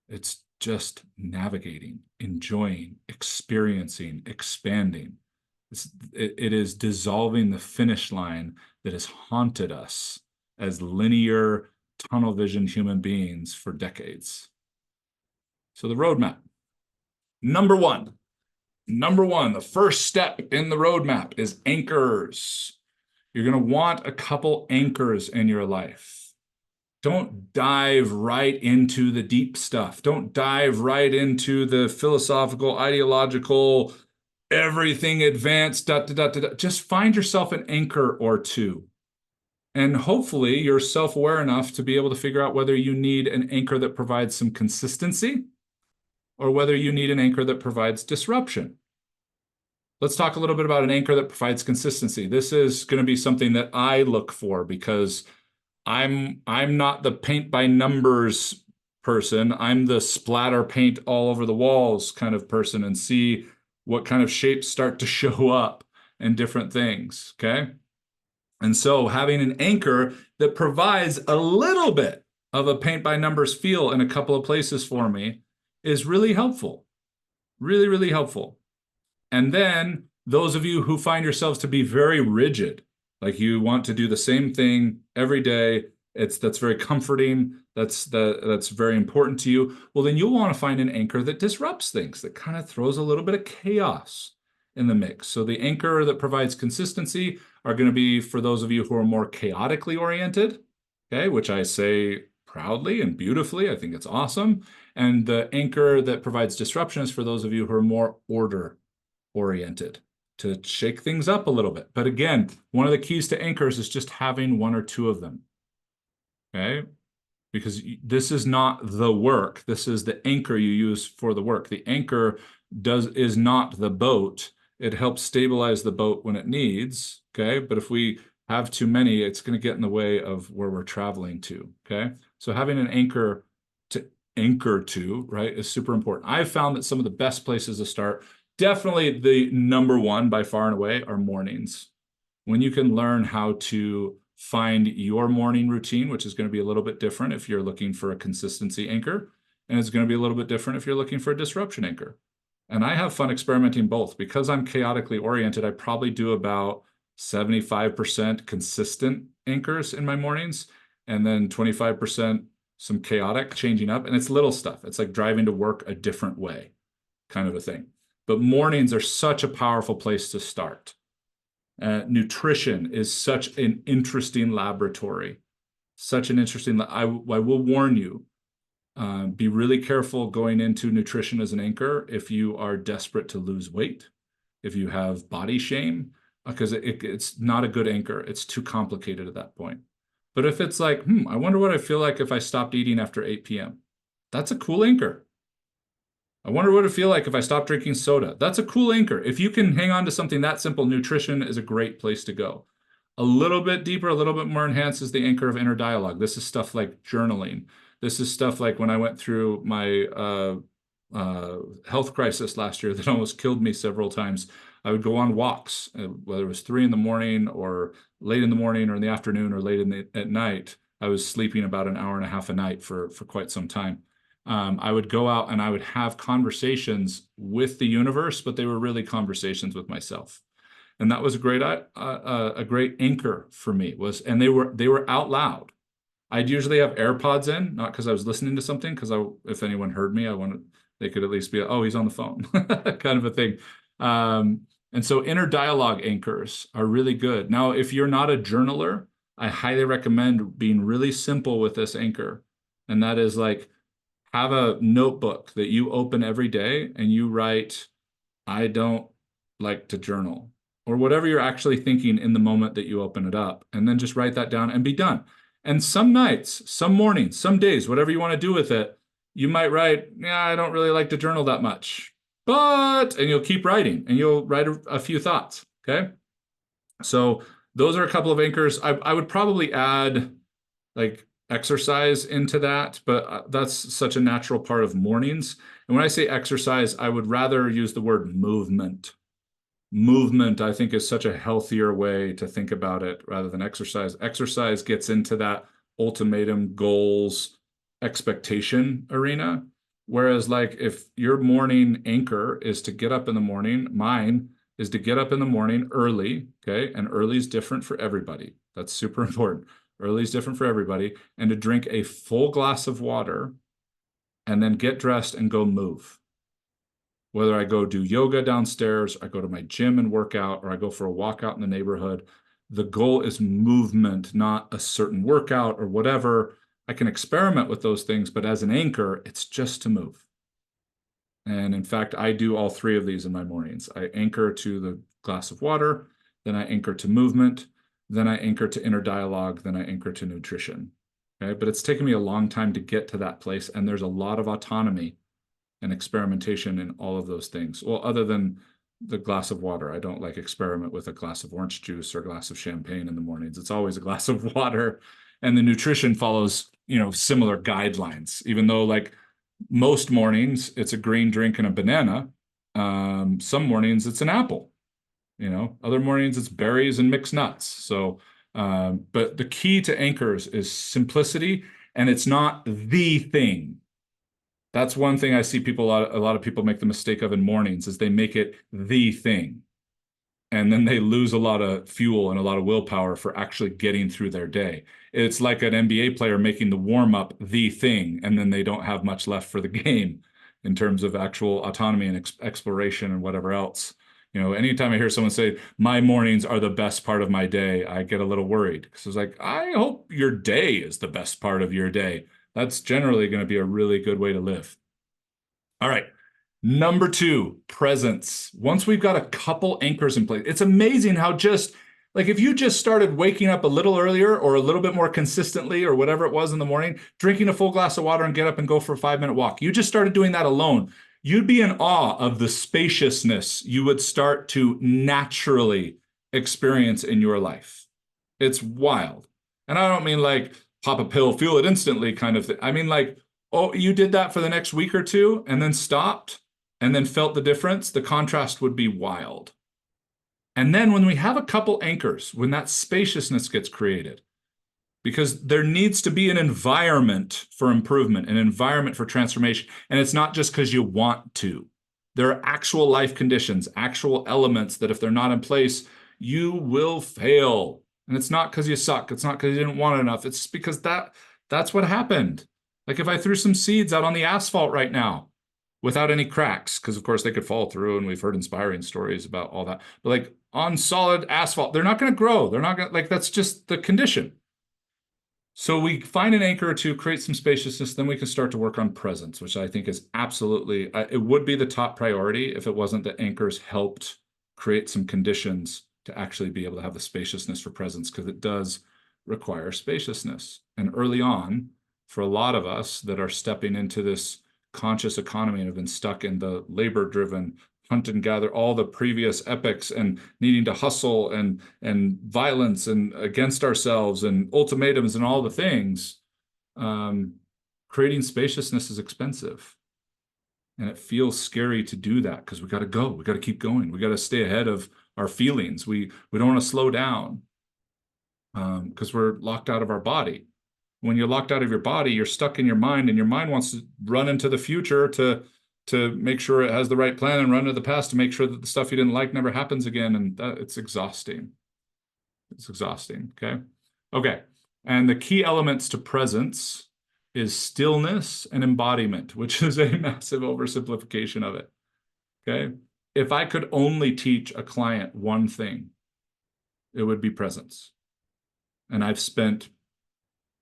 S1: It's just navigating, enjoying, experiencing, expanding. It is dissolving the finish line that has haunted us as linear, tunnel vision human beings for decades. So the roadmap. Number one, the first step in the roadmap is anchors. You're going to want a couple anchors in your life. Don't dive right into the deep stuff. Don't dive right into the philosophical, ideological, everything advanced, Just find yourself an anchor or two. And hopefully you're self-aware enough to be able to figure out whether you need an anchor that provides some consistency or whether you need an anchor that provides disruption. Let's talk a little bit about an anchor that provides consistency. This is going to be something that I look for because I'm not the paint by numbers person. I'm the splatter paint all over the walls kind of person and see what kind of shapes start to show up and different things. Okay. And so having an anchor that provides a little bit of a paint by numbers feel in a couple of places for me is really helpful. Really, really helpful. And then those of you who find yourselves to be very rigid, like you want to do the same thing every day, that's very comforting, that's very important to you, well, then you'll want to find an anchor that disrupts things, that kind of throws a little bit of chaos in the mix. So the anchor that provides consistency are going to be for those of you who are more chaotically oriented, okay, which I say proudly and beautifully. I think it's awesome. And the anchor that provides disruption is for those of you who are more order oriented, to shake things up a little bit. But again, one of the keys to anchors is just having one or two of them. Okay? Because this is not the work. This is the anchor you use for the work. The anchor is not the boat. It helps stabilize the boat when it needs. Okay? But if we have too many, it's going to get in the way of where we're traveling to. Okay? So having an anchor to anchor to, right, is super important. I've found that some of the best places to start, definitely the number one by far and away, are mornings. When you can learn how to find your morning routine, which is going to be a little bit different if you're looking for a consistency anchor, and it's going to be a little bit different if you're looking for a disruption anchor. And I have fun experimenting both. Because I'm chaotically oriented, I probably do about 75% consistent anchors in my mornings, and then 25% some chaotic changing up. And it's little stuff. It's like driving to work a different way, kind of a thing. But mornings are such a powerful place to start. Nutrition is such an interesting laboratory. Such an interesting, I will warn you, be really careful going into nutrition as an anchor if you are desperate to lose weight, if you have body shame, because it's not a good anchor. It's too complicated at that point. But if it's like, I wonder what I feel like if I stopped eating after 8 p.m., that's a cool anchor. I wonder what it'd feel like if I stopped drinking soda. That's a cool anchor. If you can hang on to something that simple, nutrition is a great place to go. A little bit deeper, a little bit more enhanced is the anchor of inner dialogue. This is stuff like journaling. This is stuff like when I went through my health crisis last year that almost killed me several times. I would go on walks, whether it was 3 in the morning or late in the morning or in the afternoon or late at night. I was sleeping about an hour and a half a night for quite some time. I would go out and I would have conversations with the universe, but they were really conversations with myself. And that was a great anchor for me, and they were out loud. I'd usually have AirPods in, not because I was listening to something, because if anyone heard me, they could at least be, oh, he's on the phone, kind of a thing. And so inner dialogue anchors are really good. Now, if you're not a journaler, I highly recommend being really simple with this anchor. And that is like, have a notebook that you open every day and you write, I don't like to journal, or whatever you're actually thinking in the moment that you open it up, and then just write that down and be done. And some nights, some mornings, some days, whatever you want to do with it, you might write, yeah, I don't really like to journal that much, and you'll keep writing and you'll write a few thoughts. Okay. So those are a couple of anchors. I would probably add like exercise into that, but that's such a natural part of mornings. And when I say exercise, I would rather use the word movement. Movement, I think, is such a healthier way to think about it rather than exercise. Exercise gets into that ultimatum, goals, expectation arena. Whereas like if your morning anchor is to get up in the morning, mine is to get up in the morning early, okay? And early is different for everybody. That's super important. Early is different for everybody. And to drink a full glass of water and then get dressed and go move. Whether I go do yoga downstairs, I go to my gym and work out, or I go for a walk out in the neighborhood, the goal is movement, not a certain workout or whatever. I can experiment with those things, but as an anchor, it's just to move. And in fact, I do all three of these in my mornings. I anchor to the glass of water, then I anchor to movement. then I anchor to inner dialogue, then I anchor to nutrition. Okay, but it's taken me a long time to get to that place, and there's a lot of autonomy and experimentation in all of those things. Well, other than the glass of water, I don't like experiment with a glass of orange juice or a glass of champagne in the mornings. It's always a glass of water, and the nutrition follows, similar guidelines. Even though, like, most mornings it's a green drink and a banana, some mornings it's an apple. Other mornings it's berries and mixed nuts. So, but the key to anchors is simplicity, and it's not the thing. That's one thing I see a lot of people make the mistake of in mornings, is they make it the thing. And then they lose a lot of fuel and a lot of willpower for actually getting through their day. It's like an NBA player making the warm up the thing, and then they don't have much left for the game in terms of actual autonomy and exploration and whatever else. Anytime I hear someone say, my mornings are the best part of my day, I get a little worried, because it's like, I hope your day is the best part of your day. That's generally going to be a really good way to live. All right. Number 2, presence. Once we've got a couple anchors in place, it's amazing how just like if you just started waking up a little earlier or a little bit more consistently or whatever it was in the morning, drinking a full glass of water and get up and go for a 5-minute walk, you just started doing that alone, you'd be in awe of the spaciousness you would start to naturally experience in your life. It's wild. And I don't mean like pop a pill, feel it instantly kind of thing. I mean like, oh, you did that for the next week or two and then stopped and then felt the difference, the contrast would be wild. And then when we have a couple anchors, when that spaciousness gets created, because there needs to be an environment for improvement, an environment for transformation. And it's not just because you want to. There are actual life conditions, actual elements that if they're not in place, you will fail. And it's not because you suck. It's not because you didn't want enough. It's because that's what happened. Like if I threw some seeds out on the asphalt right now without any cracks, because of course they could fall through, and we've heard inspiring stories about all that. But like on solid asphalt, they're not going to grow. They're not going to, like, that's just the condition. So we find an anchor to create some spaciousness, then we can start to work on presence, which I think is absolutely, it would be the top priority if it wasn't that anchors helped create some conditions to actually be able to have the spaciousness for presence, because it does require spaciousness. And early on, for a lot of us that are stepping into this conscious economy and have been stuck in the labor-driven hunt and gather, all the previous epics, and needing to hustle and violence and against ourselves and ultimatums and all the things, creating spaciousness is expensive. And it feels scary to do that because we got to go. We got to keep going. We got to stay ahead of our feelings. We don't want to slow down because we're locked out of our body. When you're locked out of your body, you're stuck in your mind, and your mind wants to run into the future to make sure it has the right plan, and run to the past to make sure that the stuff you didn't like never happens again. And it's exhausting. It's exhausting. Okay. And the key elements to presence is stillness and embodiment, which is a massive oversimplification of it. Okay. If I could only teach a client one thing, it would be presence. And I've spent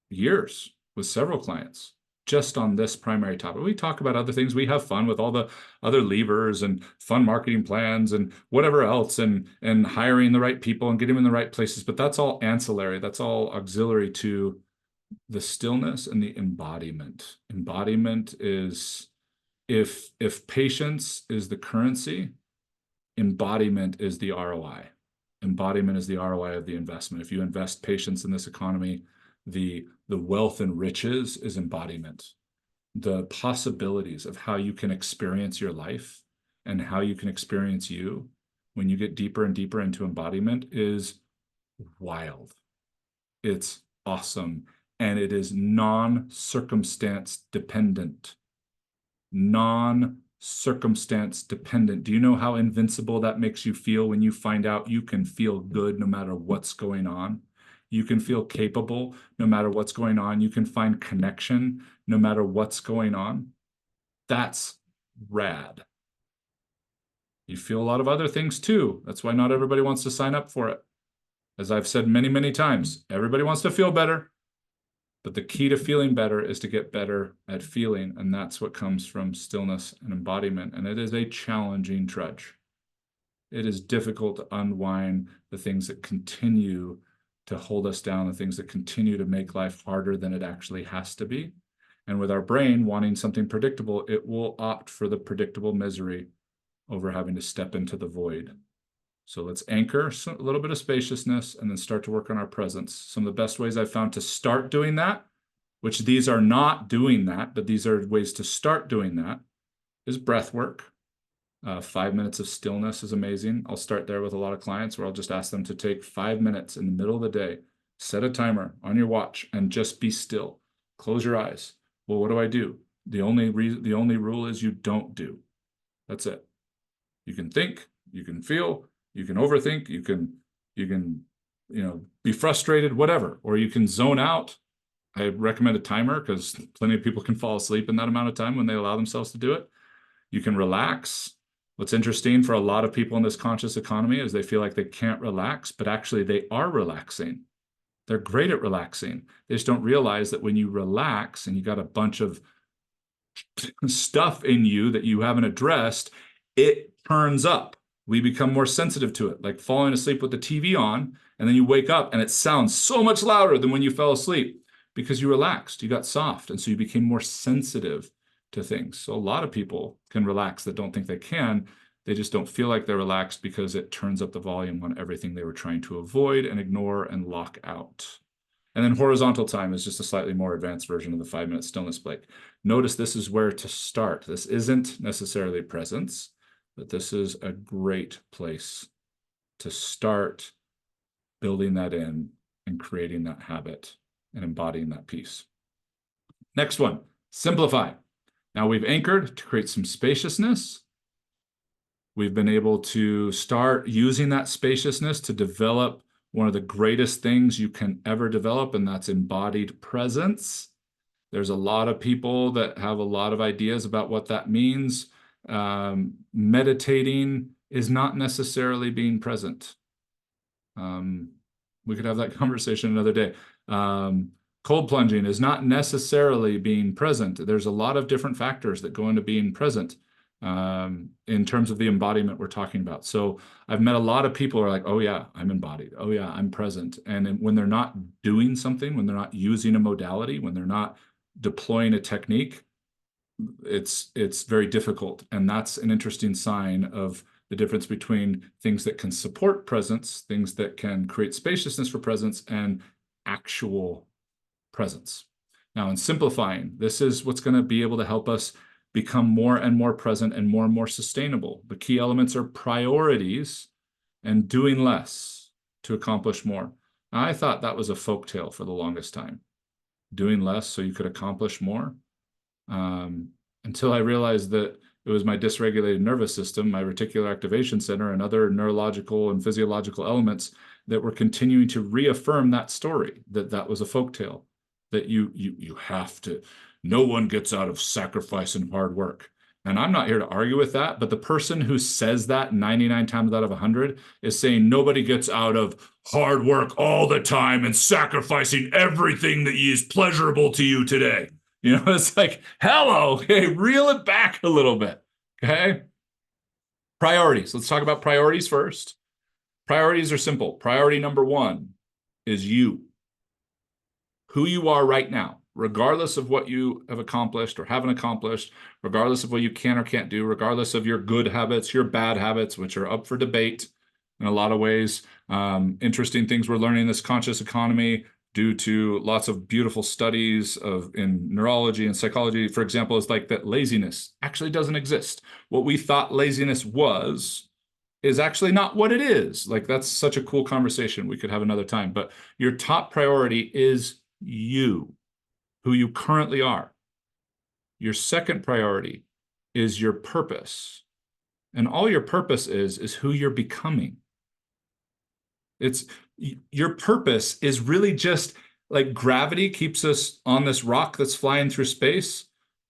S1: years with several clients just on this primary topic. We talk about other things. We have fun with all the other levers and fun marketing plans and whatever else, and hiring the right people and getting them in the right places. But that's all ancillary. That's all auxiliary to the stillness and the embodiment. Embodiment is, if patience is the currency, embodiment is the ROI. Embodiment is the ROI of the investment. If you invest patience in this economy, the wealth and riches is embodiment. The possibilities of how you can experience your life and how you can experience you when you get deeper and deeper into embodiment is wild. It's awesome. And it is non-circumstance dependent. Non-circumstance dependent. Do you know how invincible that makes you feel when you find out you can feel good no matter what's going on? You can feel capable no matter what's going on. You can find connection no matter what's going on. That's rad. You feel a lot of other things too. That's why not everybody wants to sign up for it. As I've said many, many times, everybody wants to feel better, but the key to feeling better is to get better at feeling. And that's what comes from stillness and embodiment. And it is a challenging trudge. It is difficult to unwind the things that continue to hold us down, the things that continue to make life harder than it actually has to be. And with our brain wanting something predictable, it will opt for the predictable misery over having to step into the void. So let's anchor a little bit of spaciousness and then start to work on our presence. Some of the best ways I've found to start doing that, which these are not doing that, but these are ways to start doing that, is breath work. 5 minutes of stillness is amazing. I'll start there with a lot of clients where I'll just ask them to take 5 minutes in the middle of the day, set a timer on your watch and just be still. Close your eyes. Well, what do I do? The only rule is you don't do. That's it. You can think, you can feel, you can overthink, you can be frustrated, whatever, or you can zone out. I recommend a timer because plenty of people can fall asleep in that amount of time when they allow themselves to do it. You can relax. What's interesting for a lot of people in this conscious economy is they feel like they can't relax, but actually they are relaxing. They're great at relaxing. They just don't realize that when you relax and you got a bunch of stuff in you that you haven't addressed, it turns up. We become more sensitive to it, like falling asleep with the TV on, and then you wake up and it sounds so much louder than when you fell asleep because you relaxed, you got soft, and so you became more sensitive to things. So a lot of people can relax that don't think they can. They just don't feel like they're relaxed because it turns up the volume on everything they were trying to avoid and ignore and lock out. And then horizontal time is just a slightly more advanced version of the 5-minute stillness break. Notice this is where to start. This isn't necessarily presence, but this is a great place to start building that in and creating that habit and embodying that peace. Next one, simplify. Now we've anchored to create some spaciousness. We've been able to start using that spaciousness to develop one of the greatest things you can ever develop, and that's embodied presence. There's a lot of people that have a lot of ideas about what that means. Meditating is not necessarily being present. We could have that conversation another day. Cold plunging is not necessarily being present. There's a lot of different factors that go into being present in terms of the embodiment we're talking about. So I've met a lot of people who are like, oh yeah, I'm embodied. Oh yeah, I'm present. And when they're not doing something, when they're not using a modality, when they're not deploying a technique, it's very difficult. And that's an interesting sign of the difference between things that can support presence, things that can create spaciousness for presence, and actual presence. Now, in simplifying, this is what's going to be able to help us become more and more present and more sustainable. The key elements are priorities and doing less to accomplish more. Now, I thought that was a folktale for the longest time. Doing less so you could accomplish more. Until I realized that it was my dysregulated nervous system, my reticular activation center, and other neurological and physiological elements that were continuing to reaffirm that story, that that was a folktale, that you have to, no one gets out of sacrifice and hard work. And I'm not here to argue with that, but the person who says that 99 times out of 100 is saying nobody gets out of hard work all the time and sacrificing everything that is pleasurable to you today. You know, it's like, hello, okay, reel it back a little bit, okay? Priorities. Let's talk about priorities first. Priorities are simple. Priority number one is you. Who you are right now, regardless of what you have accomplished or haven't accomplished, regardless of what you can or can't do, regardless of your good habits, your bad habits, which are up for debate in a lot of ways. Interesting things we're learning in this conscious economy due to lots of beautiful studies in neurology and psychology, for example, is like that laziness actually doesn't exist. What we thought laziness was is actually not what it is. Like, that's such a cool conversation. We could have another time. But your top priority is you, who you currently are. Your second priority is your purpose. And all your purpose is who you're becoming. It's your purpose is really just like gravity keeps us on this rock that's flying through space.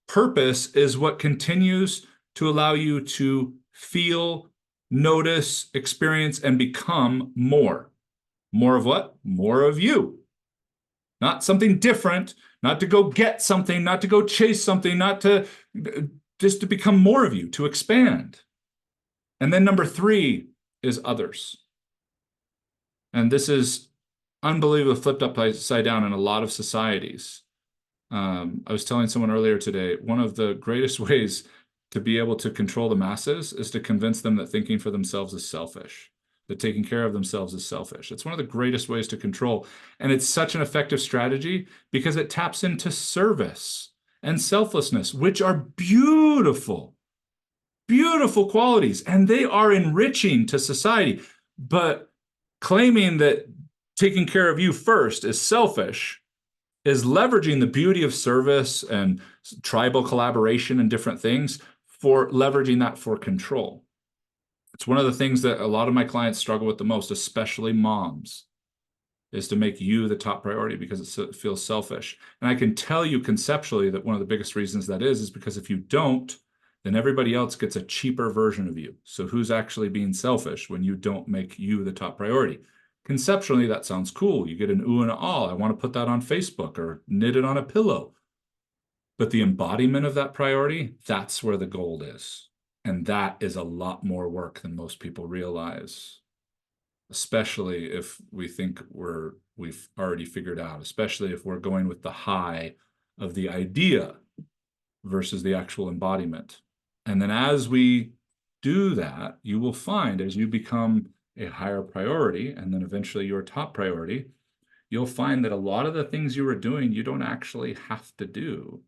S1: Purpose is what continues to allow you to feel, notice, experience, and become more. More of what? More of you. Not something different, not to go get something, not to go chase something, not to just to become more of you, to expand. And then number three is others. And this is unbelievably flipped upside down in a lot of societies. I was telling someone earlier today, one of the greatest ways to be able to control the masses is to convince them that thinking for themselves is selfish, that taking care of themselves is selfish. It's one of the greatest ways to control. And it's such an effective strategy because it taps into service and selflessness, which are beautiful, beautiful qualities, and they are enriching to society. But claiming that taking care of you first is selfish is leveraging the beauty of service and tribal collaboration and different things for leveraging that for control. It's one of the things that a lot of my clients struggle with the most, especially moms, is to make you the top priority because it feels selfish. And I can tell you conceptually that one of the biggest reasons that is because if you don't, then everybody else gets a cheaper version of you. So who's actually being selfish when you don't make you the top priority? Conceptually, that sounds cool. You get an ooh and an ah. I want to put that on Facebook or knit it on a pillow. But the embodiment of that priority, that's where the gold is. And that is a lot more work than most people realize, especially if we think we've already figured out, especially if we're going with the high of the idea versus the actual embodiment. And then as we do that, you will find as you become a higher priority and then eventually your top priority, you'll find that a lot of the things you were doing, you don't actually have to do,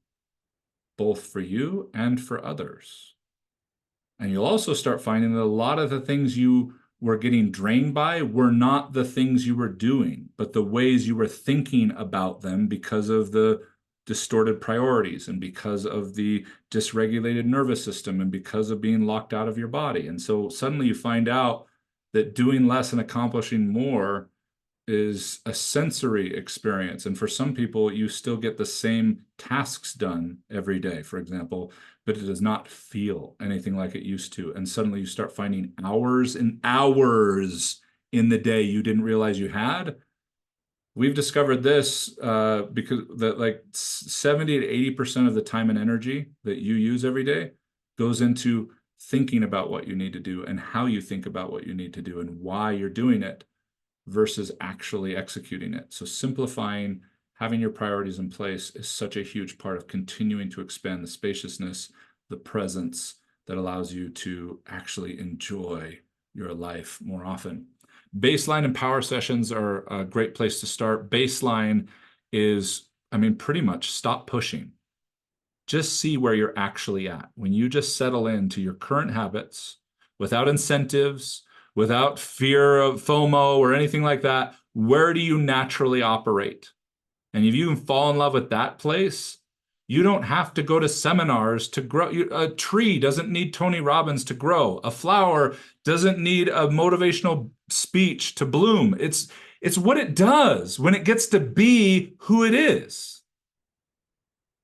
S1: both for you and for others. And you'll also start finding that a lot of the things you were getting drained by were not the things you were doing, but the ways you were thinking about them because of the distorted priorities and because of the dysregulated nervous system and because of being locked out of your body. And so suddenly you find out that doing less and accomplishing more is a sensory experience. And for some people, you still get the same tasks done every day, for example, but it does not feel anything like it used to. And suddenly you start finding hours and hours in the day you didn't realize you had. We've discovered this because that like 70 to 80% of the time and energy that you use every day goes into thinking about what you need to do and how you think about what you need to do and why you're doing it versus actually executing it. So simplifying, having your priorities in place is such a huge part of continuing to expand the spaciousness, the presence that allows you to actually enjoy your life more often. Baseline and power sessions are a great place to start. Baseline is, pretty much stop pushing. Just see where you're actually at. When you just settle into your current habits without incentives, without fear of FOMO or anything like that, where do you naturally operate? And if you can fall in love with that place, you don't have to go to seminars to grow. A tree doesn't need Tony Robbins to grow. A flower doesn't need a motivational speech to bloom. It's what it does when it gets to be who it is.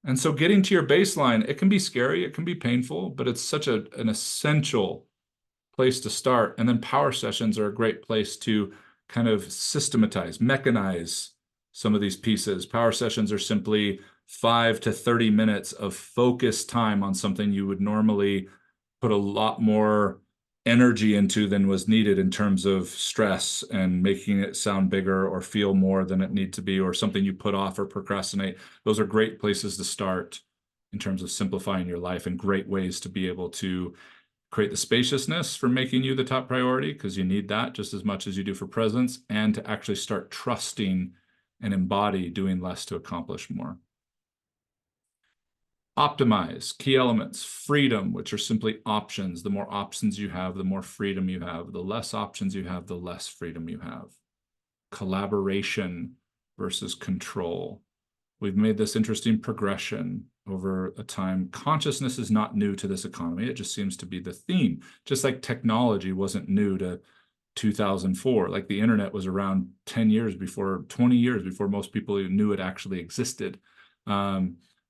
S1: And so getting to your baseline, it can be scary, it can be painful, but it's such an essential place to start. And then power sessions are a great place to kind of systematize, mechanize some of these pieces. Power sessions are simply 5 to 30 minutes of focused time on something you would normally put a lot more energy into than was needed in terms of stress and making it sound bigger or feel more than it needs to be, or something you put off or procrastinate. Those are great places to start in terms of simplifying your life and great ways to be able to create the spaciousness for making you the top priority, because you need that just as much as you do for presence, and to actually start trusting and embody doing less to accomplish more. Optimize, key elements, freedom, which are simply options. The more options you have, the more freedom you have. The less options you have, the less freedom you have. Collaboration versus control. We've made this interesting progression over a time. Consciousness is not new to this economy. It just seems to be the theme. Just like technology wasn't new to 2004, like the internet was around 10 years before, 20 years before most people knew it actually existed.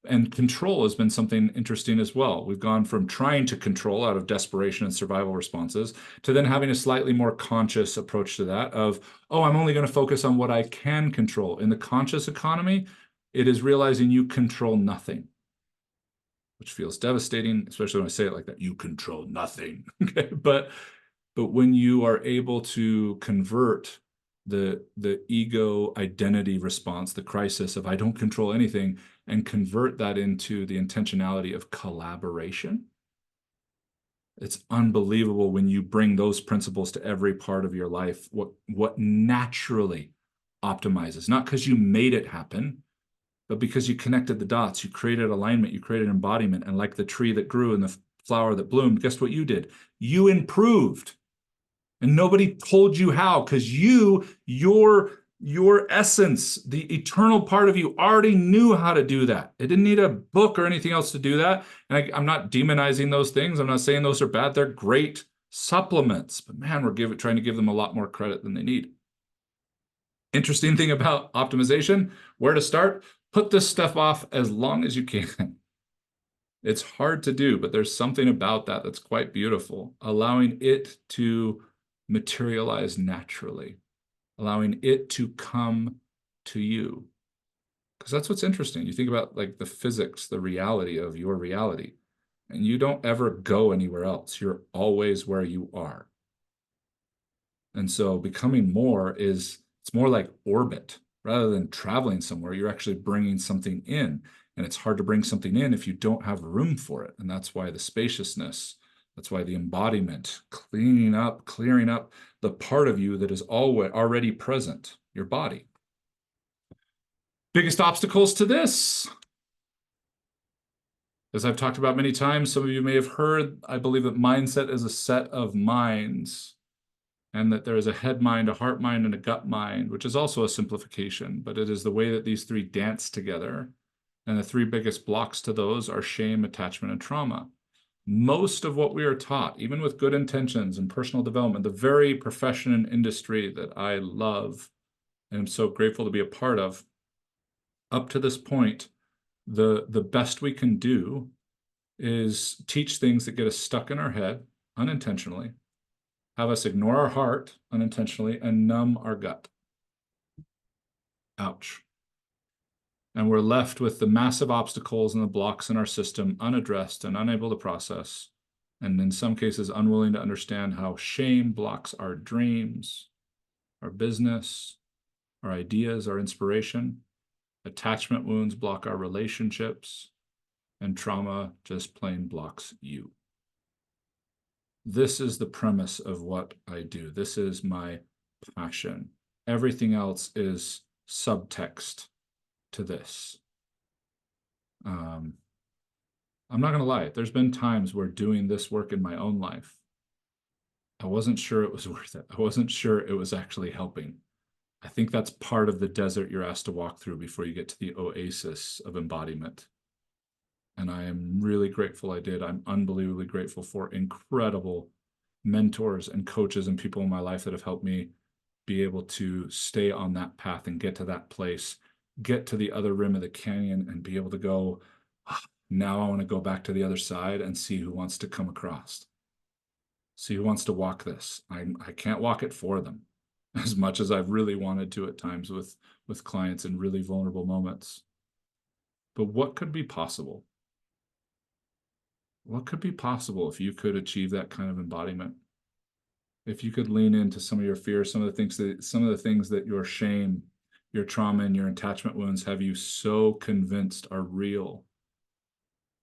S1: And control has been something interesting as well. We've gone from trying to control out of desperation and survival responses to then having a slightly more conscious approach to that of, oh, I'm only going to focus on what I can control. In the conscious economy, it is realizing you control nothing, which feels devastating, especially when I say it like that. You control nothing. Okay, but when you are able to convert the ego identity response, the crisis of I don't control anything, and convert that into the intentionality of collaboration. It's unbelievable when you bring those principles to every part of your life, what naturally optimizes, not because you made it happen, but because you connected the dots, you created alignment, you created embodiment. And like the tree that grew and the flower that bloomed, guess what you did? You improved. And nobody told you how, because your essence, the eternal part of you already knew how to do that. It didn't need a book or anything else to do that. And I'm not demonizing those things. I'm not saying those are bad. They're great supplements. But man, we're trying to give them a lot more credit than they need. Interesting thing about optimization, where to start? Put this stuff off as long as you can. It's hard to do, but there's something about that that's quite beautiful, allowing it to materialize naturally, allowing it to come to you. Because that's what's interesting. You think about like the physics, the reality of your reality, and you don't ever go anywhere else. You're always where you are. And so becoming more it's more like orbit. Rather than traveling somewhere, you're actually bringing something in. And it's hard to bring something in if you don't have room for it. And that's why the spaciousness, that's why the embodiment, clearing up the part of you that is already present, your body. Biggest obstacles to this, as I've talked about many times, some of you may have heard, I believe that mindset is a set of minds, and that there is a head mind, a heart mind, and a gut mind, which is also a simplification, but it is the way that these three dance together. And the three biggest blocks to those are shame, attachment, and trauma. Most of what we are taught, even with good intentions and personal development, the very profession and industry that I love and am so grateful to be a part of, up to this point, the best we can do is teach things that get us stuck in our head unintentionally, have us ignore our heart unintentionally, and numb our gut. Ouch. And we're left with the massive obstacles and the blocks in our system unaddressed and unable to process, and in some cases unwilling to understand how shame blocks our dreams, our business, our ideas, our inspiration. Attachment wounds block our relationships, and trauma just plain blocks you. This is the premise of what I do. This is my passion. Everything else is subtext to this. I'm not going to lie. There's been times where doing this work in my own life, I wasn't sure it was worth it. I wasn't sure it was actually helping. I think that's part of the desert you're asked to walk through before you get to the oasis of embodiment. And I am really grateful I did. I'm unbelievably grateful for incredible mentors and coaches and people in my life that have helped me be able to stay on that path and get to that place, get to the other rim of the canyon and be able to go, now I want to go back to the other side and see who wants to come across. See who wants to walk this. I can't walk it for them as much as I've really wanted to at times with clients in really vulnerable moments. But what could be possible? What could be possible if you could achieve that kind of embodiment? If you could lean into some of your fears, some of the things that your shame, your trauma, and your attachment wounds have you so convinced are real,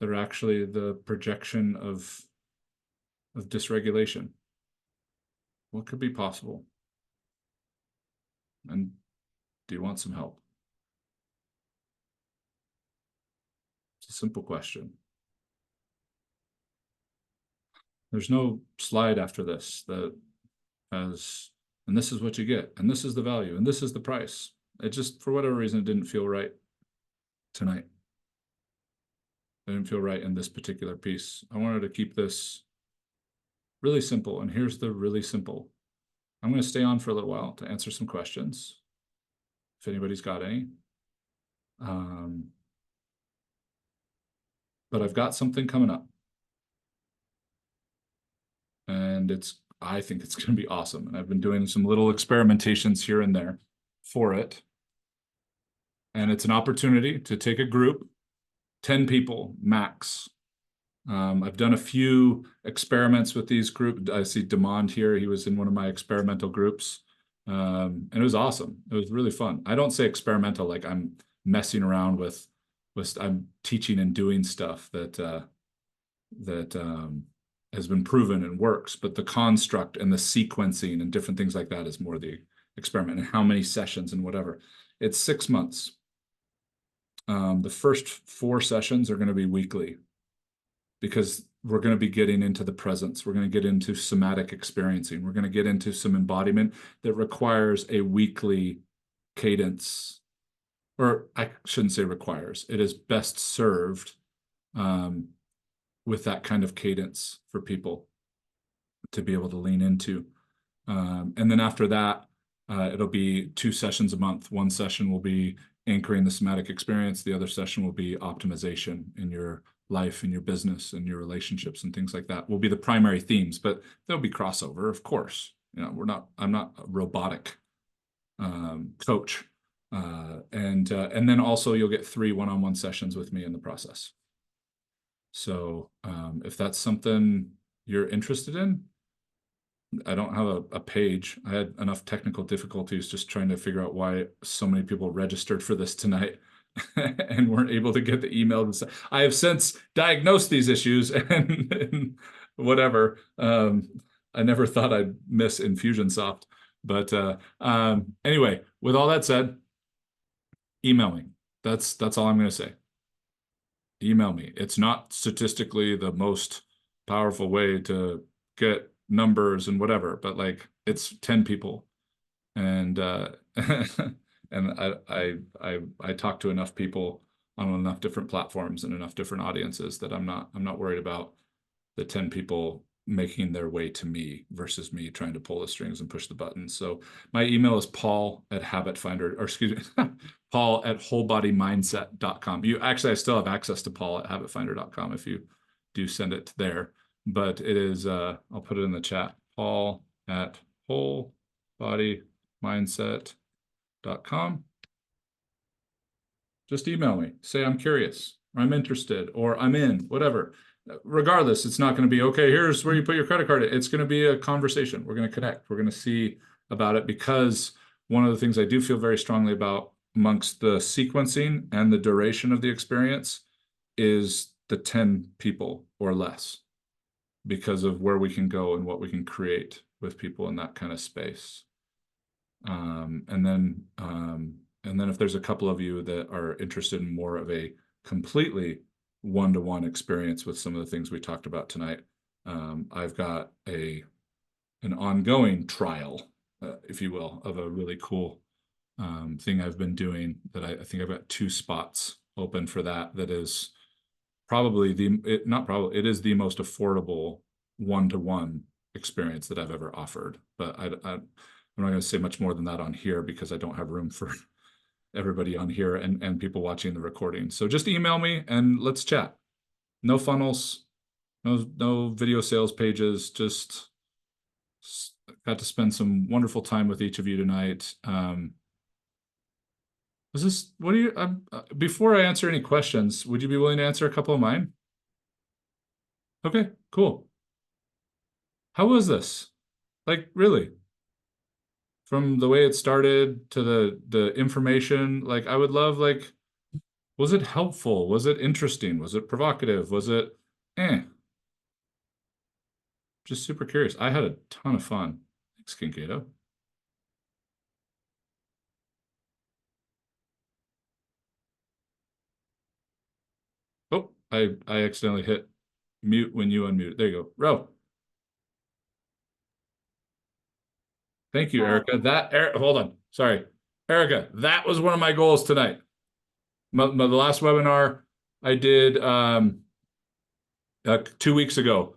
S1: that are actually the projection of dysregulation. What could be possible? And do you want some help? It's a simple question. There's no slide after this that has, and this is what you get, and this is the value, and this is the price. It just, for whatever reason, it didn't feel right tonight. It didn't feel right in this particular piece. I wanted to keep this really simple, and here's the really simple. I'm going to stay on for a little while to answer some questions, if anybody's got any. But I've got something coming up. And I think it's going to be awesome. And I've been doing some little experimentations here and there for it. And it's an opportunity to take a group, 10 people max. I've done a few experiments with these groups. I see Demond here. He was in one of my experimental groups. And it was awesome. It was really fun. I don't say experimental like I'm messing around with I'm teaching and doing stuff that has been proven and works, but the construct and the sequencing and different things like that is more the experiment, and how many sessions and whatever. It's 6 months. The first 4 sessions are going to be weekly because we're going to be getting into the presence. We're going to get into somatic experiencing. We're going to get into some embodiment that requires a weekly cadence, or I shouldn't say requires. It is best served with that kind of cadence for people to be able to lean into. And then after that, it'll be 2 sessions a month. One session will be anchoring the somatic experience. The other session will be optimization in your life and your business and your relationships and things like that will be the primary themes, but there'll be crossover, of course. You know, I'm not a robotic coach. And then also you'll get 3 one-on-one sessions with me in the process. So if that's something you're interested in, I don't have a page. I had enough technical difficulties just trying to figure out why so many people registered for this tonight and weren't able to get the email. I have since diagnosed these issues and whatever. I never thought I'd miss Infusionsoft. But anyway, with all that said, email me. That's all I'm going to say. Email me. It's not statistically the most powerful way to get numbers and whatever, but like it's 10 people, and and I talk to enough people on enough different platforms and enough different audiences that I'm not worried about the 10 people making their way to me versus me trying to pull the strings and push the buttons. So my email is paul@habitfinder, or excuse me, paul@wholebodymindset.com. I still have access to paul@habitfinder.com if you do send it there, but it is, I'll put it in the chat, paul@wholebodymindset.com. Just email me, say I'm curious, or I'm interested, or I'm in, whatever. Regardless, it's not going to be, okay, here's where you put your credit card. It's going to be a conversation. We're going to connect. We're going to see about it, because one of the things I do feel very strongly about amongst the sequencing and the duration of the experience is the 10 people or less, because of where we can go and what we can create with people in that kind of space. And then if there's a couple of you that are interested in more of a completely one-to-one experience with some of the things we talked about tonight, I've got an ongoing trial, if you will, of a really cool thing I've been doing that I think I've got 2 spots open for that. That is probably it is the most affordable one-to-one experience that I've ever offered. But I'm not going to say much more than that on here because I don't have room for everybody on here and people watching the recording. So just email me and let's chat. No funnels, no video sales pages, just got to spend some wonderful time with each of you tonight. Before I answer any questions, would you be willing to answer a couple of mine? Okay, cool. How was this? Like, really? From the way it started to the information, like, I would love, like, was it helpful? Was it interesting? Was it provocative? Was it just super curious. I had a ton of fun. Thanks, Kinkato. Oh, I accidentally hit mute when you unmute. There you go. Ro. Thank you, Erica. Hold on. Sorry. Erica, that was one of my goals tonight. The last webinar I did 2 weeks ago.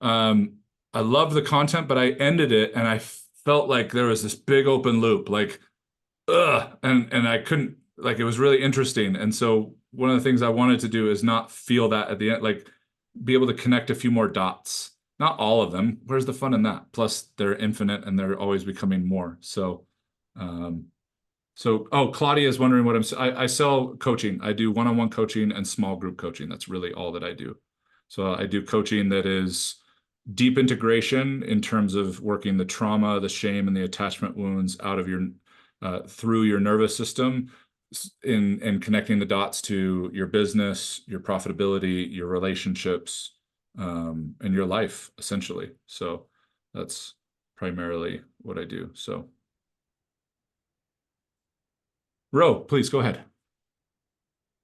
S1: I loved the content, but I ended it and I felt like there was this big open loop, like, and I couldn't, like, it was really interesting. And so one of the things I wanted to do is not feel that at the end, like, be able to connect a few more dots. Not all of them. Where's the fun in that? Plus, they're infinite and they're always becoming more. So, Claudia is wondering what I sell coaching. I do one-on-one coaching and small group coaching. That's really all that I do. So I do coaching that is deep integration in terms of working the trauma, the shame, and the attachment wounds out of your through your nervous system, in connecting the dots to your business, your profitability, your relationships, and your life, essentially. So that's primarily what I do. So, Ro, please go ahead.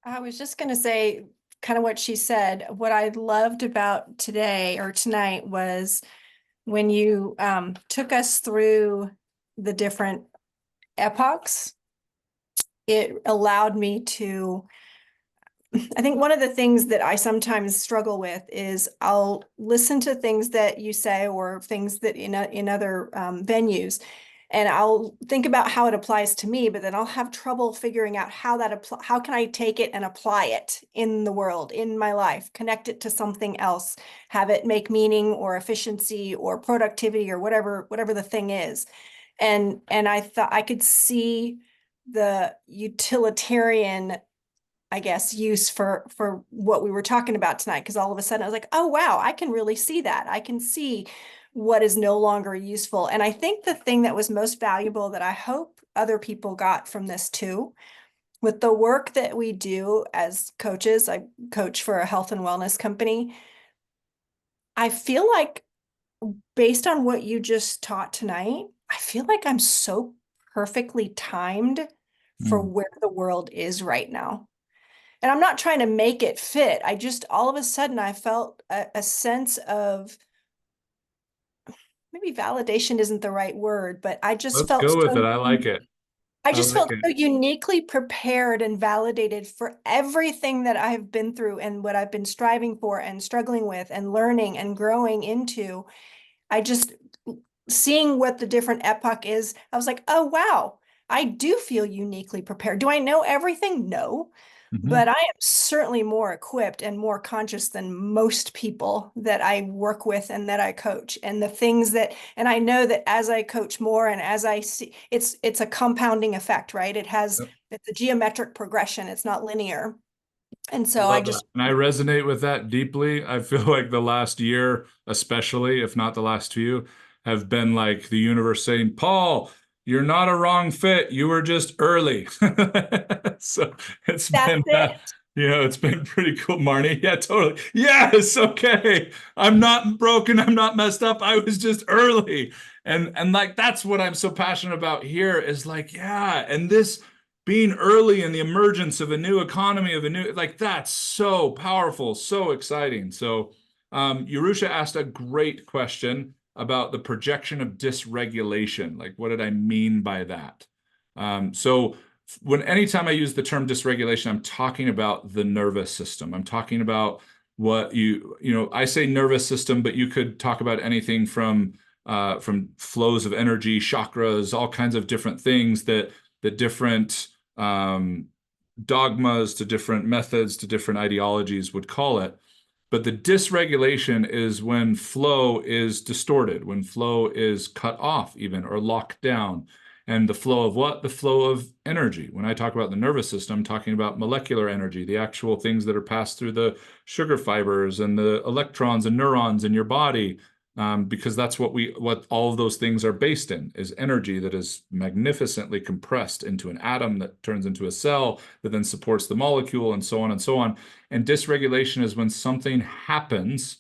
S2: I was just going to say kind of what she said. What I loved about today or tonight was when you took us through the different epochs, it allowed me to, I think one of the things that I sometimes struggle with is I'll listen to things that you say or things that in other venues, and I'll think about how it applies to me, but then I'll have trouble figuring out how can I take it and apply it in the world, in my life, connect it to something else, have it make meaning or efficiency or productivity or whatever the thing is. And I thought I could see the utilitarian, I guess, use for what we were talking about tonight, because all of a sudden I was like, oh wow, I can really see that. I can see what is no longer useful. And I think the thing that was most valuable that I hope other people got from this too, with the work that we do as coaches, I coach for a health and wellness company. I feel like based on what you just taught tonight, I feel like I'm so perfectly timed for
S1: Mm.
S2: where the world is right now. And I'm not trying to make it fit. I just, all of a sudden, I felt a sense of, maybe validation isn't the right word, but I just
S1: Let's
S2: felt
S1: go with it.
S2: so,
S1: I like it.
S2: I
S1: I
S2: just
S1: like
S2: felt
S1: it.
S2: so uniquely prepared and validated for everything that I've been through and what I've been striving for and struggling with and learning and growing into. I just, seeing what the different epoch is, I was like, oh, wow, I do feel uniquely prepared. Do I know everything? No.
S1: Mhm.
S2: But I am certainly more equipped and more conscious than most people that I work with and that I coach. And the things that, and I know that as I coach more and as I see, it's a compounding effect, right?
S1: Yep.
S2: It's a geometric progression. It's not linear. And
S1: I
S2: so I
S1: love that.
S2: just,
S1: And I resonate with that deeply. I feel like the last year, especially, if not the last two, have been like the universe saying, Paul, you're not a wrong fit. You were just early. So it's
S2: that's
S1: been,
S2: it.
S1: it's been pretty cool, Marnie. Yeah, totally. Yes. Okay. I'm not broken. I'm not messed up. I was just early. And like, that's what I'm so passionate about here is like, yeah. And this, being early in the emergence of a new economy, of a new, like, that's so powerful, so exciting. So Urusha asked a great question about the projection of dysregulation. Like, what did I mean by that? So anytime I use the term dysregulation, I'm talking about the nervous system. I'm talking about what I say nervous system, but you could talk about anything from flows of energy, chakras, all kinds of different things that different um, dogmas, to different methods, to different ideologies would call it. But the dysregulation is when flow is distorted, when flow is cut off, even, or locked down. And the flow of what? The flow of energy. When I talk about the nervous system, I'm talking about molecular energy, the actual things that are passed through the sugar fibers and the electrons and neurons in your body, because that's what all of those things are based in, is energy that is magnificently compressed into an atom that turns into a cell that then supports the molecule, and so on and so on. And dysregulation is when something happens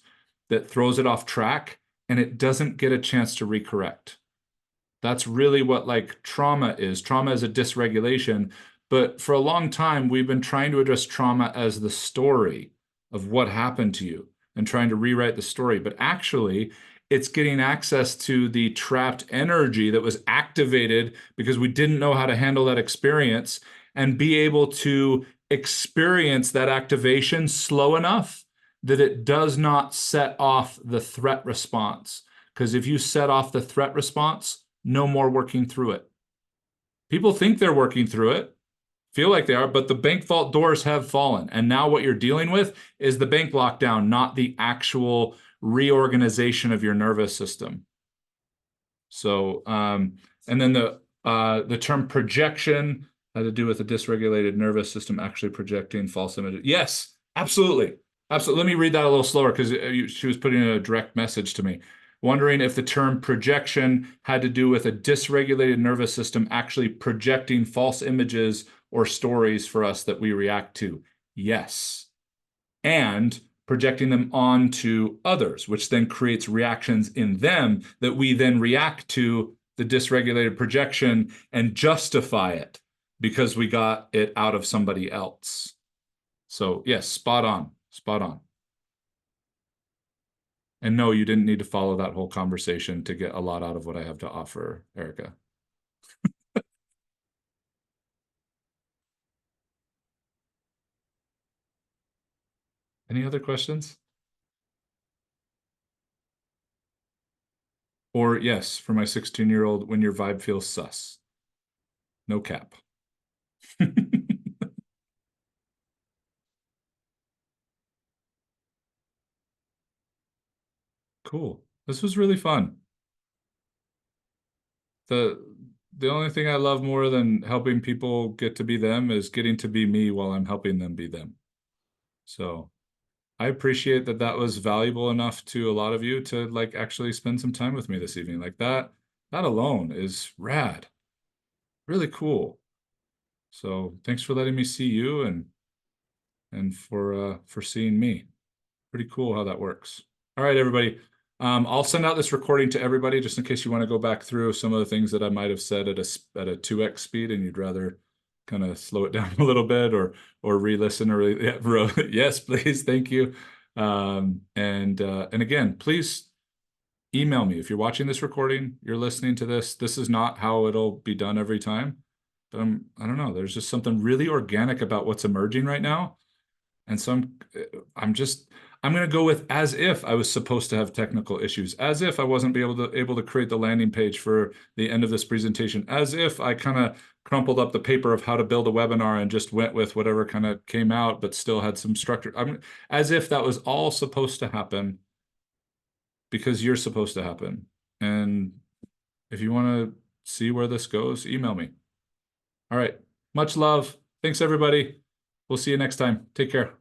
S1: that throws it off track and it doesn't get a chance to recorrect. That's really what like trauma is. Trauma is a dysregulation. But for a long time, we've been trying to address trauma as the story of what happened to you and trying to rewrite the story. But actually, it's getting access to the trapped energy that was activated because we didn't know how to handle that experience and be able to experience that activation slow enough that it does not set off the threat response. Because if you set off the threat response, no more working through it. People think they're working through it, feel like they are, but the bank vault doors have fallen. And now what you're dealing with is the bank lockdown, not the actual reorganization of your nervous system. So, and then the term projection had to do with a dysregulated nervous system actually projecting false images. Yes, absolutely. Absolutely. Let me read that a little slower because she was putting a direct message to me. Wondering if the term projection had to do with a dysregulated nervous system actually projecting false images or stories for us that we react to. Yes. And projecting them onto others, which then creates reactions in them that we then react to the dysregulated projection and justify it because we got it out of somebody else. So yes, spot on, spot on. And no, you didn't need to follow that whole conversation to get a lot out of what I have to offer, Erica. Any other questions? Or yes, for my 16-year-old, when your vibe feels sus. No cap. Cool. This was really fun. The the only thing I love more than helping people get to be them is getting to be me while I'm helping them be them. So I appreciate that that was valuable enough to a lot of you to like actually spend some time with me this evening. Like that alone is rad. Really cool. So thanks for letting me see you and for seeing me. Pretty cool how that works. All right, everybody. I'll send out this recording to everybody just in case you want to go back through some of the things that I might have said at a 2x speed and you'd rather kind of slow it down a little bit or re-listen or yes, please, thank you. And again, please email me if you're watching this recording, you're listening to this. This is not how it'll be done every time. But I don't know, there's just something really organic about what's emerging right now. And so I'm going to go with as if I was supposed to have technical issues, as if I wasn't able to create the landing page for the end of this presentation, as if I kind of crumpled up the paper of how to build a webinar and just went with whatever kind of came out, but still had some structure. As if that was all supposed to happen because you're supposed to happen. And if you want to see where this goes, email me. All right. Much love. Thanks, everybody. We'll see you next time. Take care.